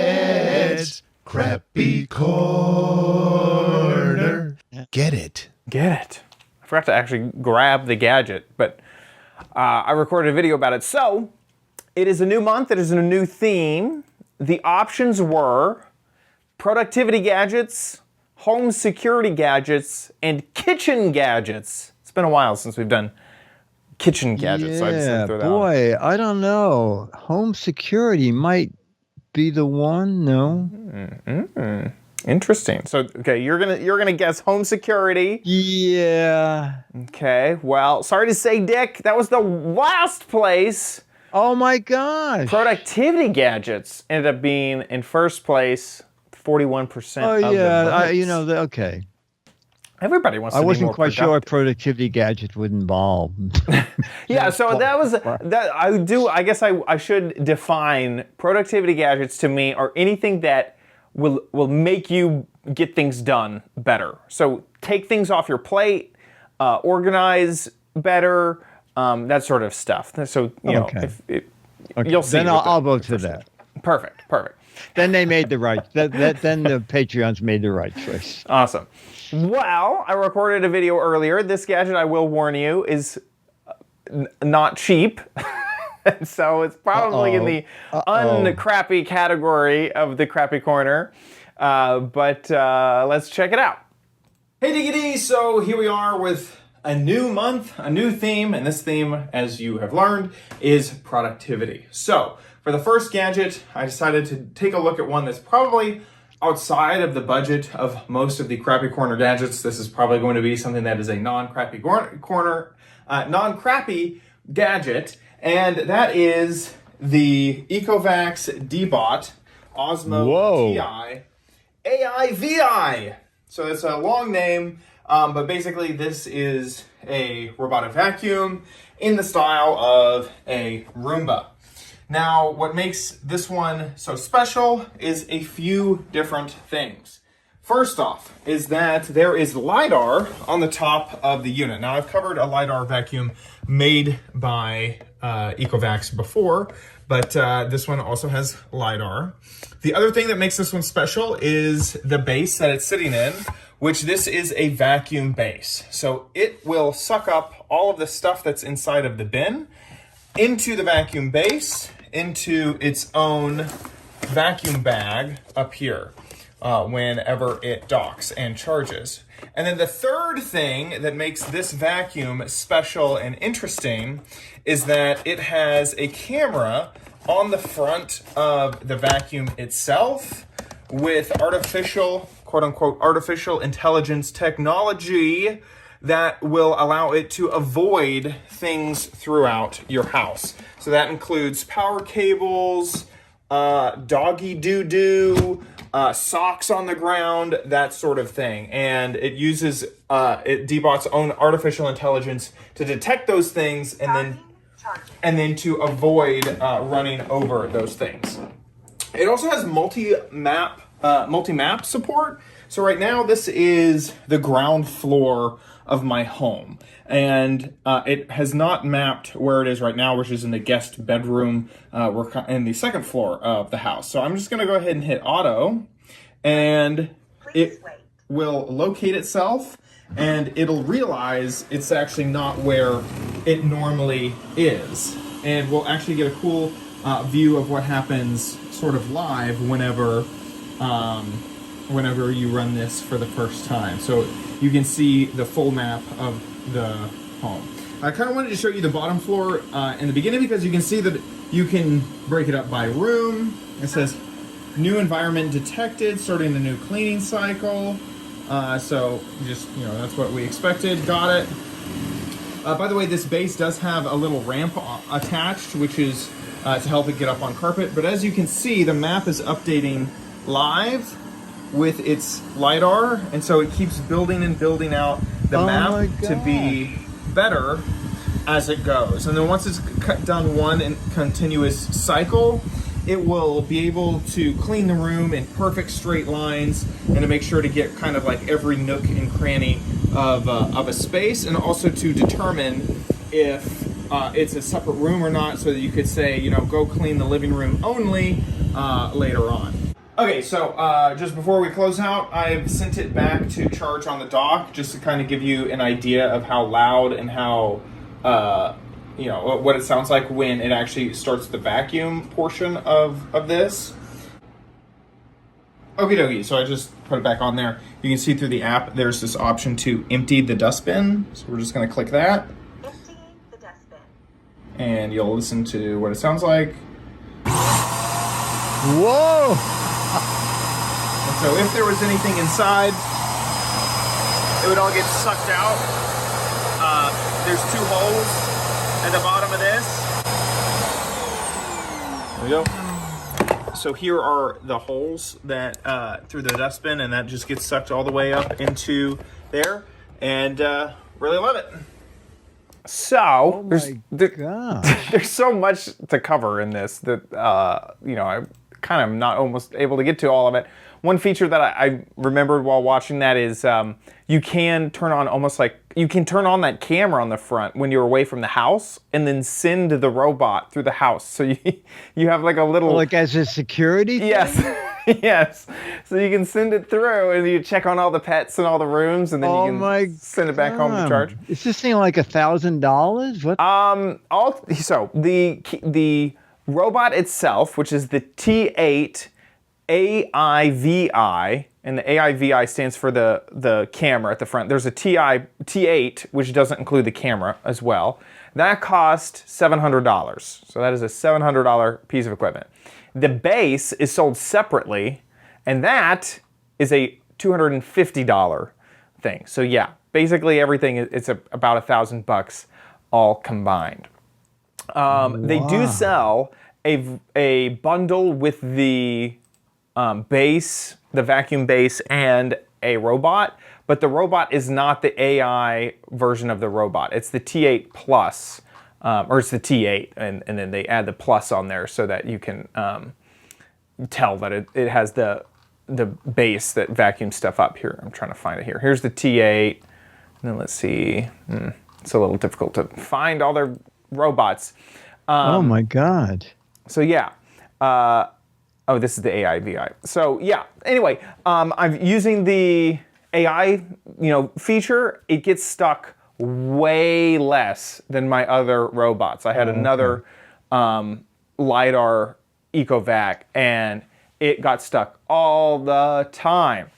[SPEAKER 5] Crappy Corner. Get it.
[SPEAKER 1] I forgot to actually grab the gadget, but I recorded a video about it. So, it is a new month. It is a new theme. The options were productivity gadgets, home security gadgets, and kitchen gadgets. It's been a while since we've done kitchen gadgets. So I just
[SPEAKER 3] Yeah,
[SPEAKER 1] throw that on.
[SPEAKER 3] boy, I don't know. Home security might be the one. No.
[SPEAKER 1] Interesting. So okay, you're gonna guess home security.
[SPEAKER 3] Yeah.
[SPEAKER 1] Okay. Well, sorry to say, Dick, that was the last place.
[SPEAKER 3] Oh my gosh.
[SPEAKER 1] Productivity gadgets ended up being in first place, 41%
[SPEAKER 3] Oh
[SPEAKER 1] of the
[SPEAKER 3] yeah.
[SPEAKER 1] votes.
[SPEAKER 3] Okay.
[SPEAKER 1] Everybody wants to
[SPEAKER 3] I
[SPEAKER 1] be
[SPEAKER 3] wasn't
[SPEAKER 1] more
[SPEAKER 3] quite sure what
[SPEAKER 1] productive.
[SPEAKER 3] productivity gadget would involve.
[SPEAKER 1] Yeah, so that was that. I guess I should define productivity gadgets to me are anything that will make you get things done better. So take things off your plate, organize better, that sort of stuff. So you know,
[SPEAKER 3] Okay.
[SPEAKER 1] if you'll see.
[SPEAKER 3] Then I'll vote for that.
[SPEAKER 1] Perfect.
[SPEAKER 3] Then they made the right. Then the Patreons made the right choice.
[SPEAKER 1] Awesome. Well, I recorded a video earlier. This gadget, I will warn you, is not cheap. So it's probably in the uncrappy category of the crappy corner. But let's check it out. Hey Diggity, so here we are with a new month, a new theme, and this theme, as you have learned, is productivity. So for the first gadget, I decided to take a look at one that's probably outside of the budget of most of the crappy corner gadgets. This is probably going to be something that is a non-crappy gadget, and that is the Ecovacs Deebot Osmo TI AI-VI. So it's a long name, but basically this is a robotic vacuum in the style of a Roomba. Now, what makes this one so special is a few different things. First off is that there is LiDAR on the top of the unit. Now, I've covered a LiDAR vacuum made by Ecovacs before, but this one also has LiDAR. The other thing that makes this one special is the base that it's sitting in, which this is a vacuum base. So it will suck up all of the stuff that's inside of the bin into the vacuum base, into its own vacuum bag up here whenever it docks and charges. And then the third thing that makes this vacuum special and interesting is that it has a camera on the front of the vacuum itself with artificial, quote unquote, artificial intelligence technology that will allow it to avoid things throughout your house. So that includes power cables, doggy doo-doo, socks on the ground, that sort of thing. And it uses Deebot's own artificial intelligence to detect those things and then to avoid running over those things. It also has multi-map support. So right now this is the ground floor of my home, and it has not mapped where it is right now, which is in the guest bedroom. We're in the second floor of the house. So I'm just going to go ahead and hit auto, and it will locate itself, and it'll realize it's actually not where it normally is, and we'll actually get a cool view of what happens sort of live whenever you run this for the first time. So you can see the full map of the home. I kind of wanted to show you the bottom floor in the beginning because you can see that you can break it up by room. It says new environment detected, starting the new cleaning cycle. So just, that's what we expected. Got it. By the way, this base does have a little ramp attached, which is to help it get up on carpet. But as you can see, the map is updating live with its LiDAR, and so it keeps building and building out the map to be better as it goes. And then once it's done one continuous cycle, it will be able to clean the room in perfect straight lines and to make sure to get kind of like every nook and cranny of a space, and also to determine if it's a separate room or not, so that you could say, go clean the living room only later on. Okay, so just before we close out, I've sent it back to charge on the dock, just to kind of give you an idea of how loud and how, what it sounds like when it actually starts the vacuum portion of this. Okie dokie, so I just put it back on there. You can see through the app, there's this option to empty the dustbin. So we're just gonna click that.
[SPEAKER 6] Emptying the dustbin.
[SPEAKER 1] and you'll listen to what it sounds like.
[SPEAKER 3] Whoa!
[SPEAKER 1] And so if there was anything inside, it would all get sucked out. There's 2 holes at the bottom of this. There we go. So here are the holes that through the dustbin, and that just gets sucked all the way up into there, and really love it. So there's so much to cover in this that I'm kind of not almost able to get to all of it. One feature that I remembered while watching that is you can turn on that camera on the front when you're away from the house, and then send the robot through the house. So you have like a little
[SPEAKER 3] as a security thing?
[SPEAKER 1] Yes. Yes. So you can send it through, and you check on all the pets and all the rooms, and then you can send it back home to charge.
[SPEAKER 3] Is this thing like $1,000? What?
[SPEAKER 1] So the robot itself, which is the T8 AIVI, and the AIVI stands for the camera at the front. There's a T8, which doesn't include the camera as well. That cost $700. So that is a $700 piece of equipment. The base is sold separately, and that is a $250 thing. So yeah, basically everything, it's about $1,000 all combined. They do sell a bundle with the base, the vacuum base, and a robot, but the robot is not the AI version of the robot. It's the T8 Plus, or it's the T8, and then they add the plus on there so that you can tell that it has the base that vacuums stuff up. Here, I'm trying to find it here. Here's the T8, and then let's see. It's a little difficult to find all their robots.
[SPEAKER 3] Oh my God.
[SPEAKER 1] So yeah. This is the AIVI. So yeah, anyway, I'm using the AI, feature. It gets stuck way less than my other robots. I had another LiDAR EcoVac, and it got stuck all the time.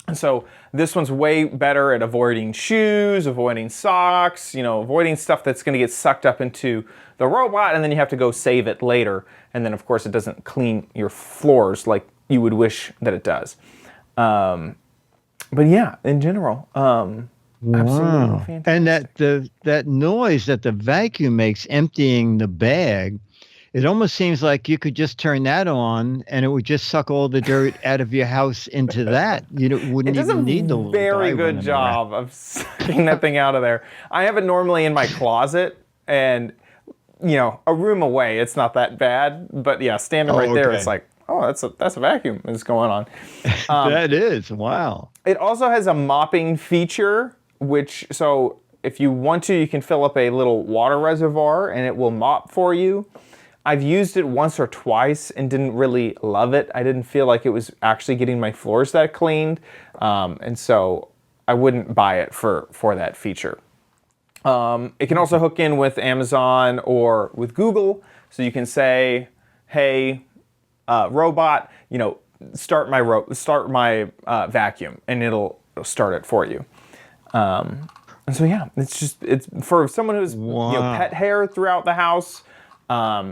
[SPEAKER 1] And so this one's way better at avoiding shoes, avoiding socks, avoiding stuff that's going to get sucked up into the robot, and then you have to go save it later. And then, of course, it doesn't clean your floors like you would wish that it does. But yeah, in general, absolutely fantastic.
[SPEAKER 3] And that noise that the vacuum makes emptying the bag, it almost seems like you could just turn that on and it would just suck all the dirt out of your house into that. You wouldn't even need the little
[SPEAKER 1] guy. It does a very good job of sucking that thing out of there. I have it normally in my closet, and a room away, it's not that bad. But yeah, standing right there, it's like, oh, that's a vacuum that's going on.
[SPEAKER 3] That is, wow.
[SPEAKER 1] It also has a mopping feature, so if you want to, you can fill up a little water reservoir and it will mop for you. I've used it once or twice and didn't really love it. I didn't feel like it was actually getting my floors that cleaned. And so I wouldn't buy it for that feature. It can also hook in with Amazon or with Google. So you can say, hey, robot, start my vacuum, and it'll start it for you. And so yeah, it's for someone who's pet hair throughout the house.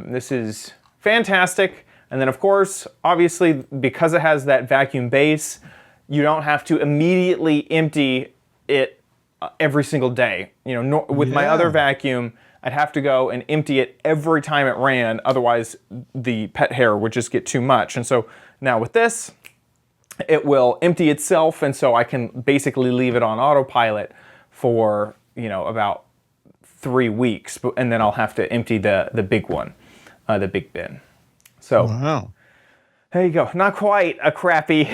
[SPEAKER 1] This is fantastic. And then of course, obviously, because it has that vacuum base, you don't have to immediately empty it every single day. With my other vacuum, I'd have to go and empty it every time it ran. Otherwise, the pet hair would just get too much. And so now with this, it will empty itself. And so I can basically leave it on autopilot for, about 3 weeks. And then I'll have to empty the big one, the big bin. So
[SPEAKER 3] wow.
[SPEAKER 1] There you go. Not quite a crappy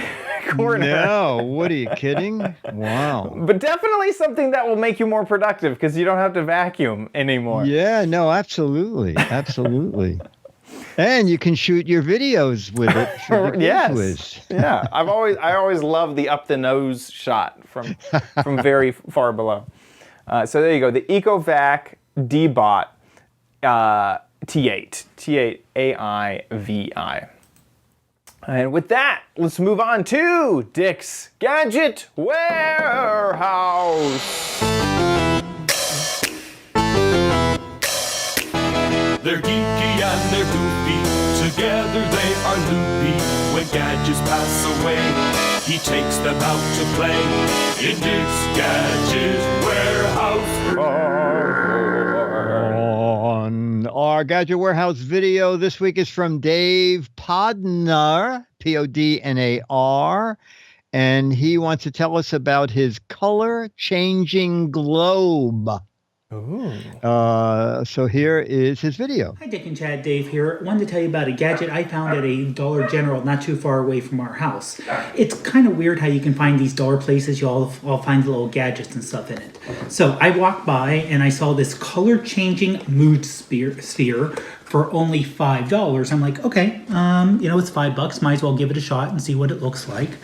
[SPEAKER 1] corner.
[SPEAKER 3] No, what are you kidding? Wow.
[SPEAKER 1] But definitely something that will make you more productive because you don't have to vacuum anymore.
[SPEAKER 3] Yeah, no, absolutely. Absolutely. And you can shoot your videos with it.
[SPEAKER 1] Yes. Wiz. Yeah. I always love the up the nose shot from very far below. So there you go. The EcoVac Deebot T8. T8 AIVI. And with that, let's move on to Dick's Gadget Warehouse.
[SPEAKER 6] They're geeky and they're goofy, together they are loopy. When gadgets pass away, he takes them out to play in this Gadget Warehouse.
[SPEAKER 3] On our Gadget Warehouse video this week is from Dave Podnar, Podnar, and he wants to tell us about his color-changing globe.
[SPEAKER 1] Ooh.
[SPEAKER 3] So here is his video.
[SPEAKER 7] Hi, Dick and Chad. Dave here. Wanted to tell you about a gadget I found at a Dollar General not too far away from our house. It's kind of weird how you can find these dollar places. You all find little gadgets and stuff in it. So I walked by and I saw this color-changing mood sphere for only $5. I'm like, okay, it's $5. Might as well give it a shot and see what it looks like.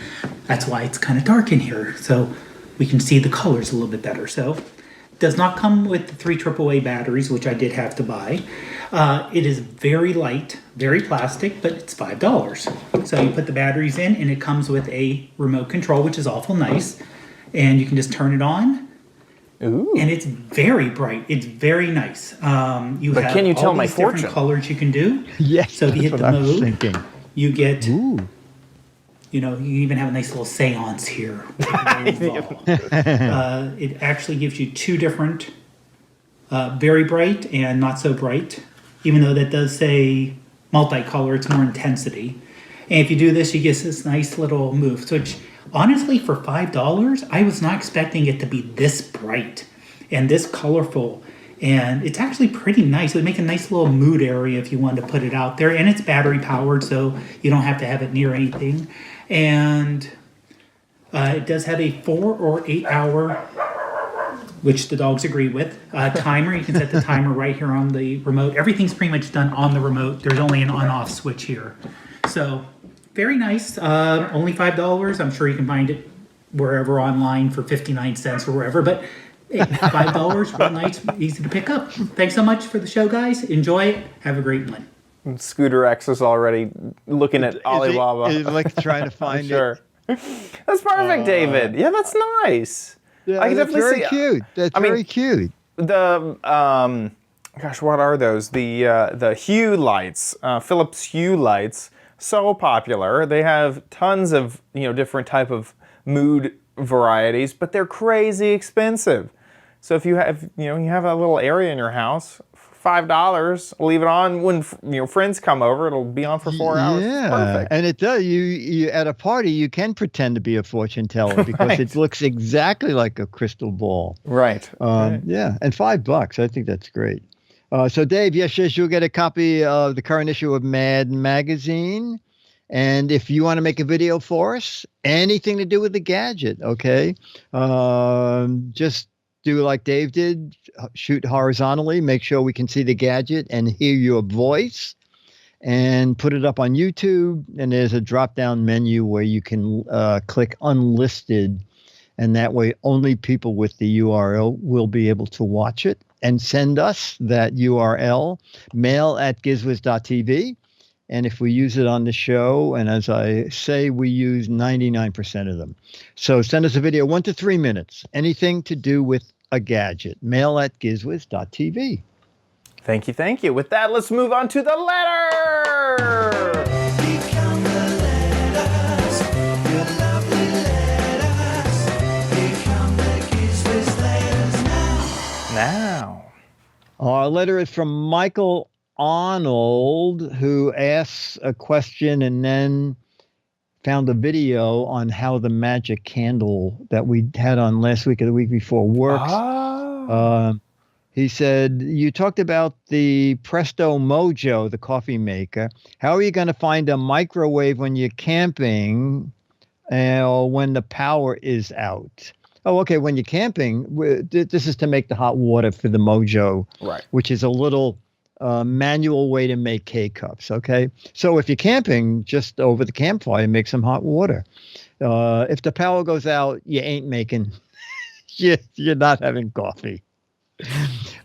[SPEAKER 7] That's why it's kind of dark in here, so we can see the colors a little bit better. So. Does not come with the 3 AAA batteries, which I did have to buy. It is very light, very plastic, but it's $5. So you put the batteries in, and it comes with a remote control, which is awful nice. And you can just turn it on.
[SPEAKER 1] Ooh.
[SPEAKER 7] And it's very bright. It's very nice.
[SPEAKER 1] Can you tell my fortune?
[SPEAKER 7] Different colors you can do.
[SPEAKER 3] Yes,
[SPEAKER 7] So if you hit
[SPEAKER 3] that's
[SPEAKER 7] the
[SPEAKER 3] what I was
[SPEAKER 7] mode,
[SPEAKER 3] thinking.
[SPEAKER 7] you get...
[SPEAKER 3] Ooh.
[SPEAKER 7] You even have a nice little seance here. It actually gives you 2 different, very bright and not so bright. Even though that does say multicolor, it's more intensity. And if you do this, you get this nice little move. Which, honestly, for $5, I was not expecting it to be this bright and this colorful. And it's actually pretty nice. It would make a nice little mood area if you wanted to put it out there. And it's battery powered, so you don't have to have it near anything. And it does have a 4 or 8 hour, which the dogs agree with, timer. You can set the timer right here on the remote. Everything's pretty much done on the remote. There's only an on-off switch here. So very nice. Only $5. I'm sure you can find it wherever online for 59 cents or wherever. But hey, $5, real nice, easy to pick up. Thanks so much for the show, guys. Enjoy it. Have a great one.
[SPEAKER 1] Scooter X is already looking at Alibaba.
[SPEAKER 3] He's like trying to find
[SPEAKER 1] sure.
[SPEAKER 3] it.
[SPEAKER 1] That's perfect, David. Yeah, that's nice.
[SPEAKER 3] Yeah,
[SPEAKER 1] I can
[SPEAKER 3] that's
[SPEAKER 1] definitely
[SPEAKER 3] very
[SPEAKER 1] see.
[SPEAKER 3] cute. That's very cute.
[SPEAKER 1] The gosh, what are those? The Hue lights, Philips Hue lights, so popular. They have tons of different type of mood varieties, but they're crazy expensive. So if you have you have a little area in your house. $5, leave it on when friends come over. It'll be on for 4 hours.
[SPEAKER 3] Yeah,
[SPEAKER 1] perfect.
[SPEAKER 3] And it does. You at a party, you can pretend to be a fortune teller because it looks exactly like a crystal ball.
[SPEAKER 1] Right. Right.
[SPEAKER 3] Yeah, and $5. I think that's great. So Dave, yes, you'll get a copy of the current issue of Mad Magazine. And if you want to make a video for us, anything to do with the gadget, okay, just do like Dave did, shoot horizontally, make sure we can see the gadget and hear your voice, and put it up on YouTube. And there's a drop-down menu where you can click unlisted, and that way only people with the URL will be able to watch it. And send us that URL, mail@gizwiz.tv. And if we use it on the show, and as I say, we use 99% of them. So send us a video, 1 to 3 minutes, anything to do with a gadget, mail@gizwiz.tv.
[SPEAKER 1] Thank you, thank you. With that, let's move on to the letter.
[SPEAKER 2] Become the letters, your lovely letters. Become the Giz Wiz letters now.
[SPEAKER 3] Our letter is from Michael Arnold, who asks a question and then found a video on how the magic candle that we had on last week or the week before works. He said, you talked about the Presto Mojo, the coffee maker. How are you going to find a microwave when you're camping or when the power is out? Oh, okay. When you're camping, this is to make the hot water for the Mojo,
[SPEAKER 1] right?
[SPEAKER 3] Which is a little manual way to make K-cups, okay? So if you're camping, just over the campfire, make some hot water. If the power goes out, you ain't making, you're not having coffee.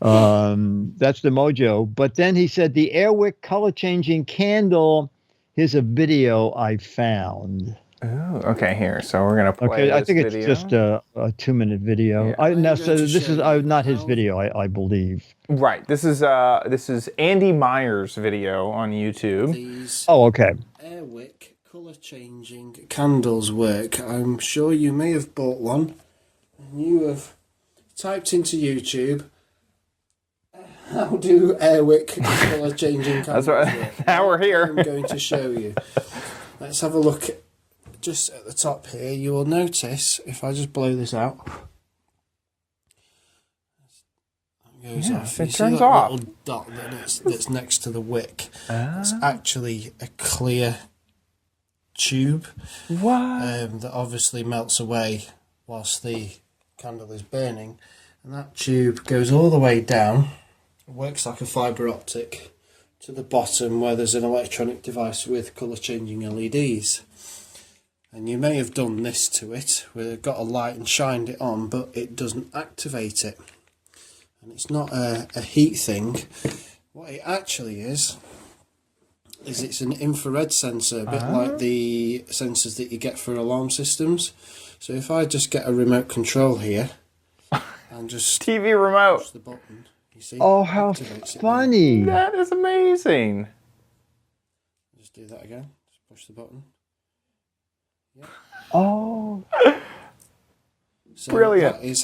[SPEAKER 3] That's the Mojo. But then he said the Airwick color-changing candle, here's a video I found.
[SPEAKER 1] Ooh, okay, here. So we're gonna play.
[SPEAKER 3] Okay, I
[SPEAKER 1] this
[SPEAKER 3] think
[SPEAKER 1] video.
[SPEAKER 3] it's just a 2-minute video.
[SPEAKER 1] Yeah.
[SPEAKER 3] No, so this is not his video, I believe.
[SPEAKER 1] Right. This is Andy Meyer's video on YouTube.
[SPEAKER 2] These
[SPEAKER 3] Oh, okay.
[SPEAKER 2] Airwick colour changing candles work. I'm sure you may have bought one and you have typed into YouTube, how do Airwick colour changing candles work?
[SPEAKER 1] Now we're here.
[SPEAKER 2] I'm going to show you. Let's have a look just at the top here. You will notice, if I just blow this out, it goes off.
[SPEAKER 1] it
[SPEAKER 2] You see
[SPEAKER 1] turns
[SPEAKER 2] that
[SPEAKER 1] off.
[SPEAKER 2] little dot that's next to the wick? It's actually a clear tube
[SPEAKER 1] What?
[SPEAKER 2] that obviously melts away whilst the candle is burning, and that tube goes all the way down. It works like a fibre optic to the bottom where there's an electronic device with colour changing LEDs. And you may have done this to it, where they've got a light and shined it on, but it doesn't activate it. And it's not a heat thing. What it actually is it's an infrared sensor, a bit like the sensors that you get for alarm systems. So if I just get a remote control here and just
[SPEAKER 1] TV remote.
[SPEAKER 2] push the button, you see?
[SPEAKER 3] Oh, how
[SPEAKER 2] activates it
[SPEAKER 3] funny.
[SPEAKER 1] That is amazing.
[SPEAKER 2] Just do that again. Just push the button.
[SPEAKER 3] Oh,
[SPEAKER 2] So
[SPEAKER 1] Brilliant.
[SPEAKER 2] that's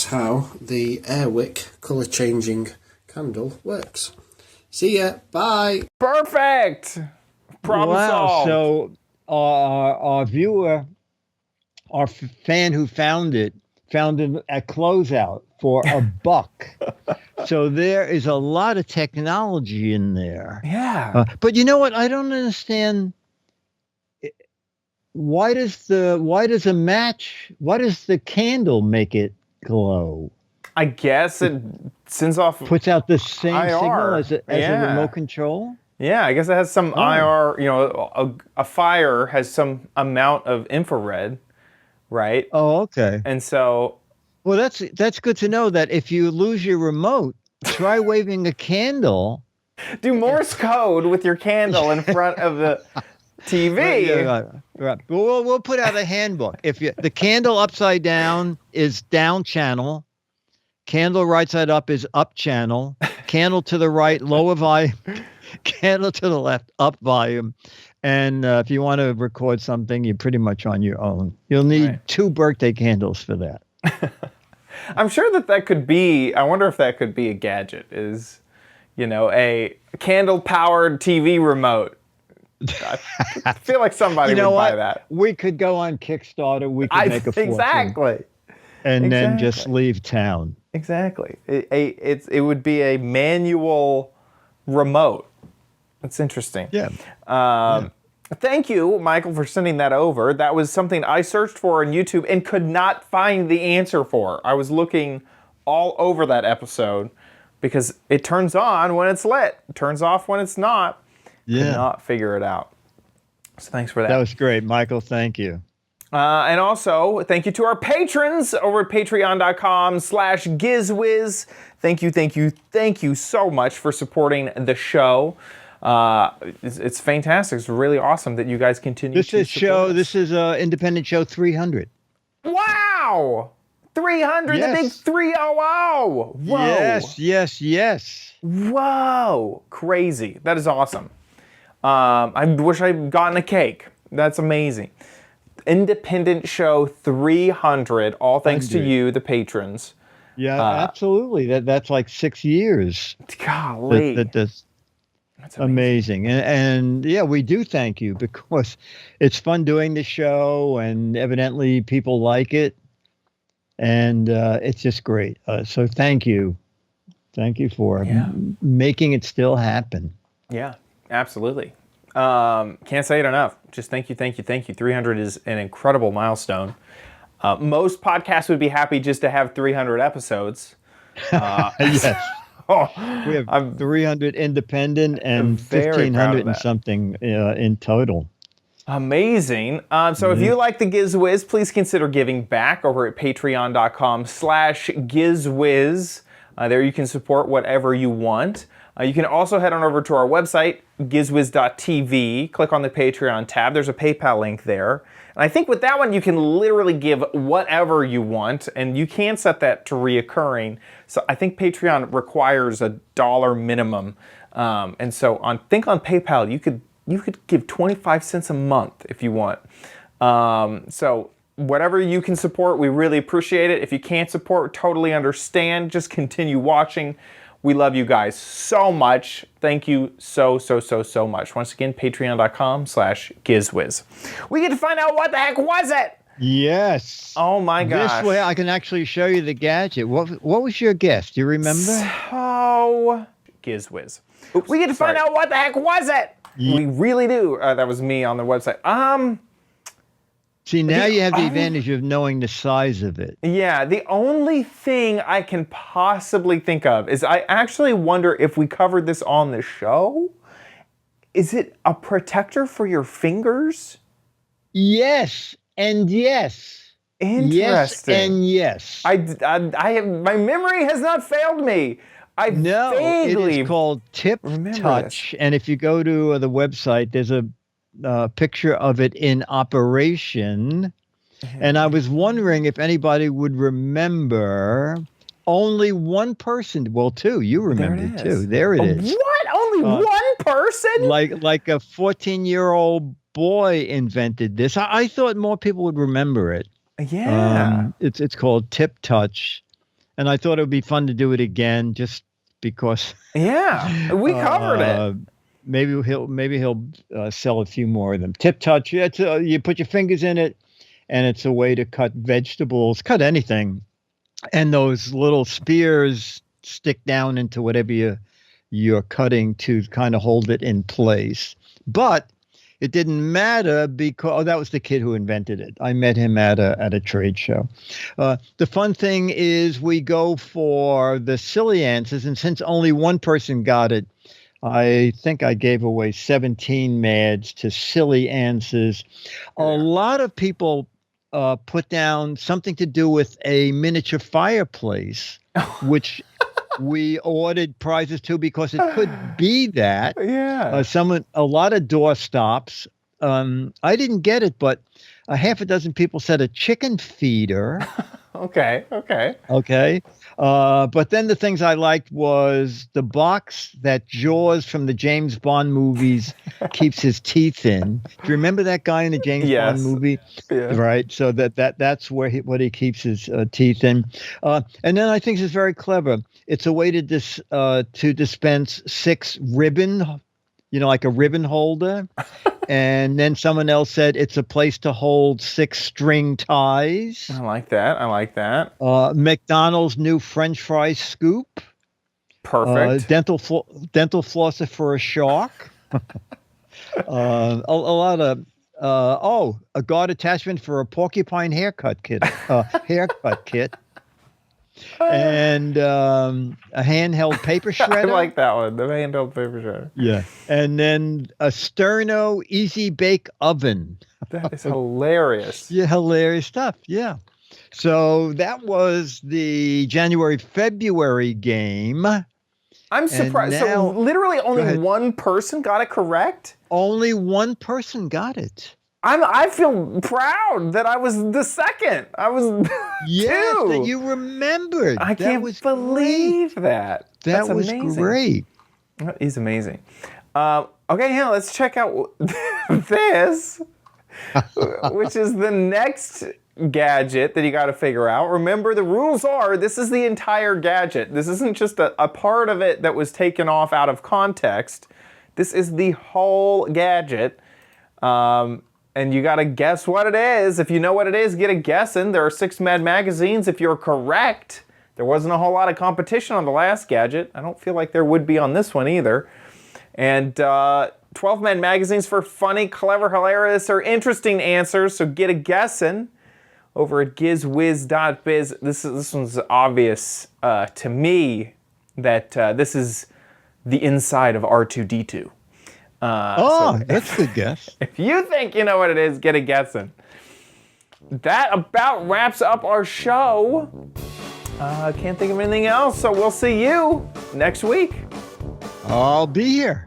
[SPEAKER 2] how the Airwick colour changing candle works. See ya. Bye.
[SPEAKER 1] Perfect. Problem
[SPEAKER 3] wow.
[SPEAKER 1] solved.
[SPEAKER 3] So our viewer, our fan who found it at closeout for $1. So there is a lot of technology in there.
[SPEAKER 1] Yeah.
[SPEAKER 3] But you know what? I don't understand. Why does the candle make it glow?
[SPEAKER 1] I guess it sends off.
[SPEAKER 3] Puts out the same
[SPEAKER 1] IR.
[SPEAKER 3] signal as a
[SPEAKER 1] Yeah.
[SPEAKER 3] remote control?
[SPEAKER 1] Yeah, I guess it has some
[SPEAKER 3] Oh.
[SPEAKER 1] IR. You know, a fire has some amount of infrared, right?
[SPEAKER 3] Oh, okay.
[SPEAKER 1] And so,
[SPEAKER 3] Well, that's good to know that if you lose your remote, try waving a candle.
[SPEAKER 1] do Morse code with your candle in front of the TV.
[SPEAKER 3] Yeah, right. We'll put out a handbook. If the candle upside down is down channel, candle right side up is up channel, candle to the right lower volume, candle to the left up volume. And if you want to record something, you're pretty much on your own. You'll need 2 birthday candles for that.
[SPEAKER 1] I'm sure that could be. I wonder if that could be a gadget. Is, you know, a candle-powered TV remote. I feel like somebody would buy that.
[SPEAKER 3] We could go on Kickstarter. We could make a fortune.
[SPEAKER 1] Exactly.
[SPEAKER 3] And then just leave town.
[SPEAKER 1] Exactly. It would be a manual remote. That's interesting.
[SPEAKER 3] Yeah.
[SPEAKER 1] Thank you, Michael, for sending that over. That was something I searched for on YouTube and could not find the answer for. I was looking all over that episode because it turns on when it's lit, it turns off when it's not.
[SPEAKER 3] Yeah.
[SPEAKER 1] Could not figure it out. So thanks for that.
[SPEAKER 3] That was great, Michael. Thank you.
[SPEAKER 1] And also, thank you to our patrons over at patreon.com/Giz Wiz. Thank you so much for supporting the show. It's fantastic. It's really awesome that you guys continue to support us.
[SPEAKER 3] This is Independent Show 300.
[SPEAKER 1] Wow! 300,
[SPEAKER 3] Yes.
[SPEAKER 1] the big 300! Whoa!
[SPEAKER 3] Yes.
[SPEAKER 1] Whoa! Crazy. That is awesome. I wish I'd gotten a cake. That's amazing. Independent Show 300, all thanks to you, the patrons.
[SPEAKER 3] Yeah, absolutely. That's like 6 years.
[SPEAKER 1] Golly.
[SPEAKER 3] That's amazing. And yeah, we do thank you because it's fun doing the show and evidently people like it. And it's just great. So thank you. Thank you for making it still happen.
[SPEAKER 1] Yeah, absolutely. Can't say it enough. Just thank you. 300 is an incredible milestone. Most podcasts would be happy just to have 300 episodes.
[SPEAKER 3] Yes. We have 300 independent and 1,500 and something in total.
[SPEAKER 1] Amazing. So if you like the Giz Wiz, please consider giving back over at patreon.com/GizWiz. There you can support whatever you want. You can also head on over to our website, gizwiz.tv, click on the Patreon tab. There's a PayPal link there. And I think with that one, you can literally give whatever you want, and you can set that to reoccurring. So I think Patreon requires a $1 minimum. And so on PayPal, you could give 25 cents a month if you want. So whatever you can support, we really appreciate it. If you can't support, totally understand. Just continue watching. We love you guys so much. Thank you so much. Once again, patreon.com/Giz Wiz. We get to find out what the heck was it?
[SPEAKER 3] Yes.
[SPEAKER 1] Oh my gosh.
[SPEAKER 3] This way I can actually show you the gadget. What was your guess? Do you remember?
[SPEAKER 1] So, Giz Wiz. We get to find out what the heck was it? We really do. That was me on the website.
[SPEAKER 3] See, now you have the advantage of knowing the size of it.
[SPEAKER 1] Yeah, the only thing I can possibly think of is I actually wonder if we covered this on the show. Is it a protector for your fingers?
[SPEAKER 3] Yes, and yes.
[SPEAKER 1] Interesting.
[SPEAKER 3] Yes, and yes.
[SPEAKER 1] I have, my memory has not failed me.
[SPEAKER 3] No,
[SPEAKER 1] vaguely
[SPEAKER 3] it is called Tip Touch. And if you go to the website, there's a picture of it in operation. And I was wondering if anybody would remember. Only one person, well, two, you remember too. There it is.
[SPEAKER 1] What? Only one person?
[SPEAKER 3] Like a 14-year-old boy invented this. I thought more people would remember it.
[SPEAKER 1] Yeah.
[SPEAKER 3] It's called Tip Touch. And I thought it would be fun to do it again just because.
[SPEAKER 1] Yeah, we covered it.
[SPEAKER 3] Maybe he'll sell a few more of them. Tip Touch. You put your fingers in it, and it's a way to cut vegetables, cut anything, and those little spears stick down into whatever you're cutting to kind of hold it in place. But it didn't matter because that was the kid who invented it. I met him at a trade show. The fun thing is we go for the silly answers, and since only one person got it, I think I gave away 17 mads to silly answers. A lot of people put down something to do with a miniature fireplace, which we ordered prizes to because it could be that.
[SPEAKER 1] Yeah.
[SPEAKER 3] A lot of door stops. I didn't get it, but a half a dozen people said a chicken feeder.
[SPEAKER 1] Okay.
[SPEAKER 3] But then the things I liked was the box that Jaws from the James Bond movies keeps his teeth in. Do you remember that guy in the James Bond movie?
[SPEAKER 1] Yeah.
[SPEAKER 3] Right. So that's where he keeps his teeth in. And then I think this is very clever. It's a way to dispense 6 ribbon, like a ribbon holder. And then someone else said it's a place to hold 6 string ties.
[SPEAKER 1] I like that.
[SPEAKER 3] McDonald's new French fry scoop.
[SPEAKER 1] Perfect.
[SPEAKER 3] Dental flosser for a shark. A lot of a guard attachment for a porcupine haircut kit. And a handheld paper shredder.
[SPEAKER 1] I like that one, the handheld paper shredder.
[SPEAKER 3] Yeah. And then a Sterno Easy Bake Oven.
[SPEAKER 1] That is hilarious.
[SPEAKER 3] Yeah, hilarious stuff. Yeah. So that was the January-February game.
[SPEAKER 1] I'm surprised. So literally only one person got it correct?
[SPEAKER 3] Only one person got it.
[SPEAKER 1] I feel proud that I was the second. I was
[SPEAKER 3] yes,
[SPEAKER 1] two.
[SPEAKER 3] that you remembered.
[SPEAKER 1] I can't believe that.
[SPEAKER 3] That was
[SPEAKER 1] amazing.
[SPEAKER 3] Great.
[SPEAKER 1] That is amazing. Okay, yeah, let's check out this, which is the next gadget that you got to figure out. Remember, the rules are this is the entire gadget. This isn't just a part of it that was taken off out of context. This is the whole gadget. And you got to guess what it is. If you know what it is, get a guess in. There are 6 Mad magazines. If you're correct, there wasn't a whole lot of competition on the last gadget. I don't feel like there would be on this one either. And 12 Mad magazines for funny, clever, hilarious, or interesting answers. So get a guess in over at gizwiz.biz. This one's obvious to me that this is the inside of R2-D2.
[SPEAKER 3] That's a good guess.
[SPEAKER 1] If you think you know what it is, get a guess in. That about wraps up our show. Can't think of anything else, so we'll see you next week.
[SPEAKER 3] I'll be here.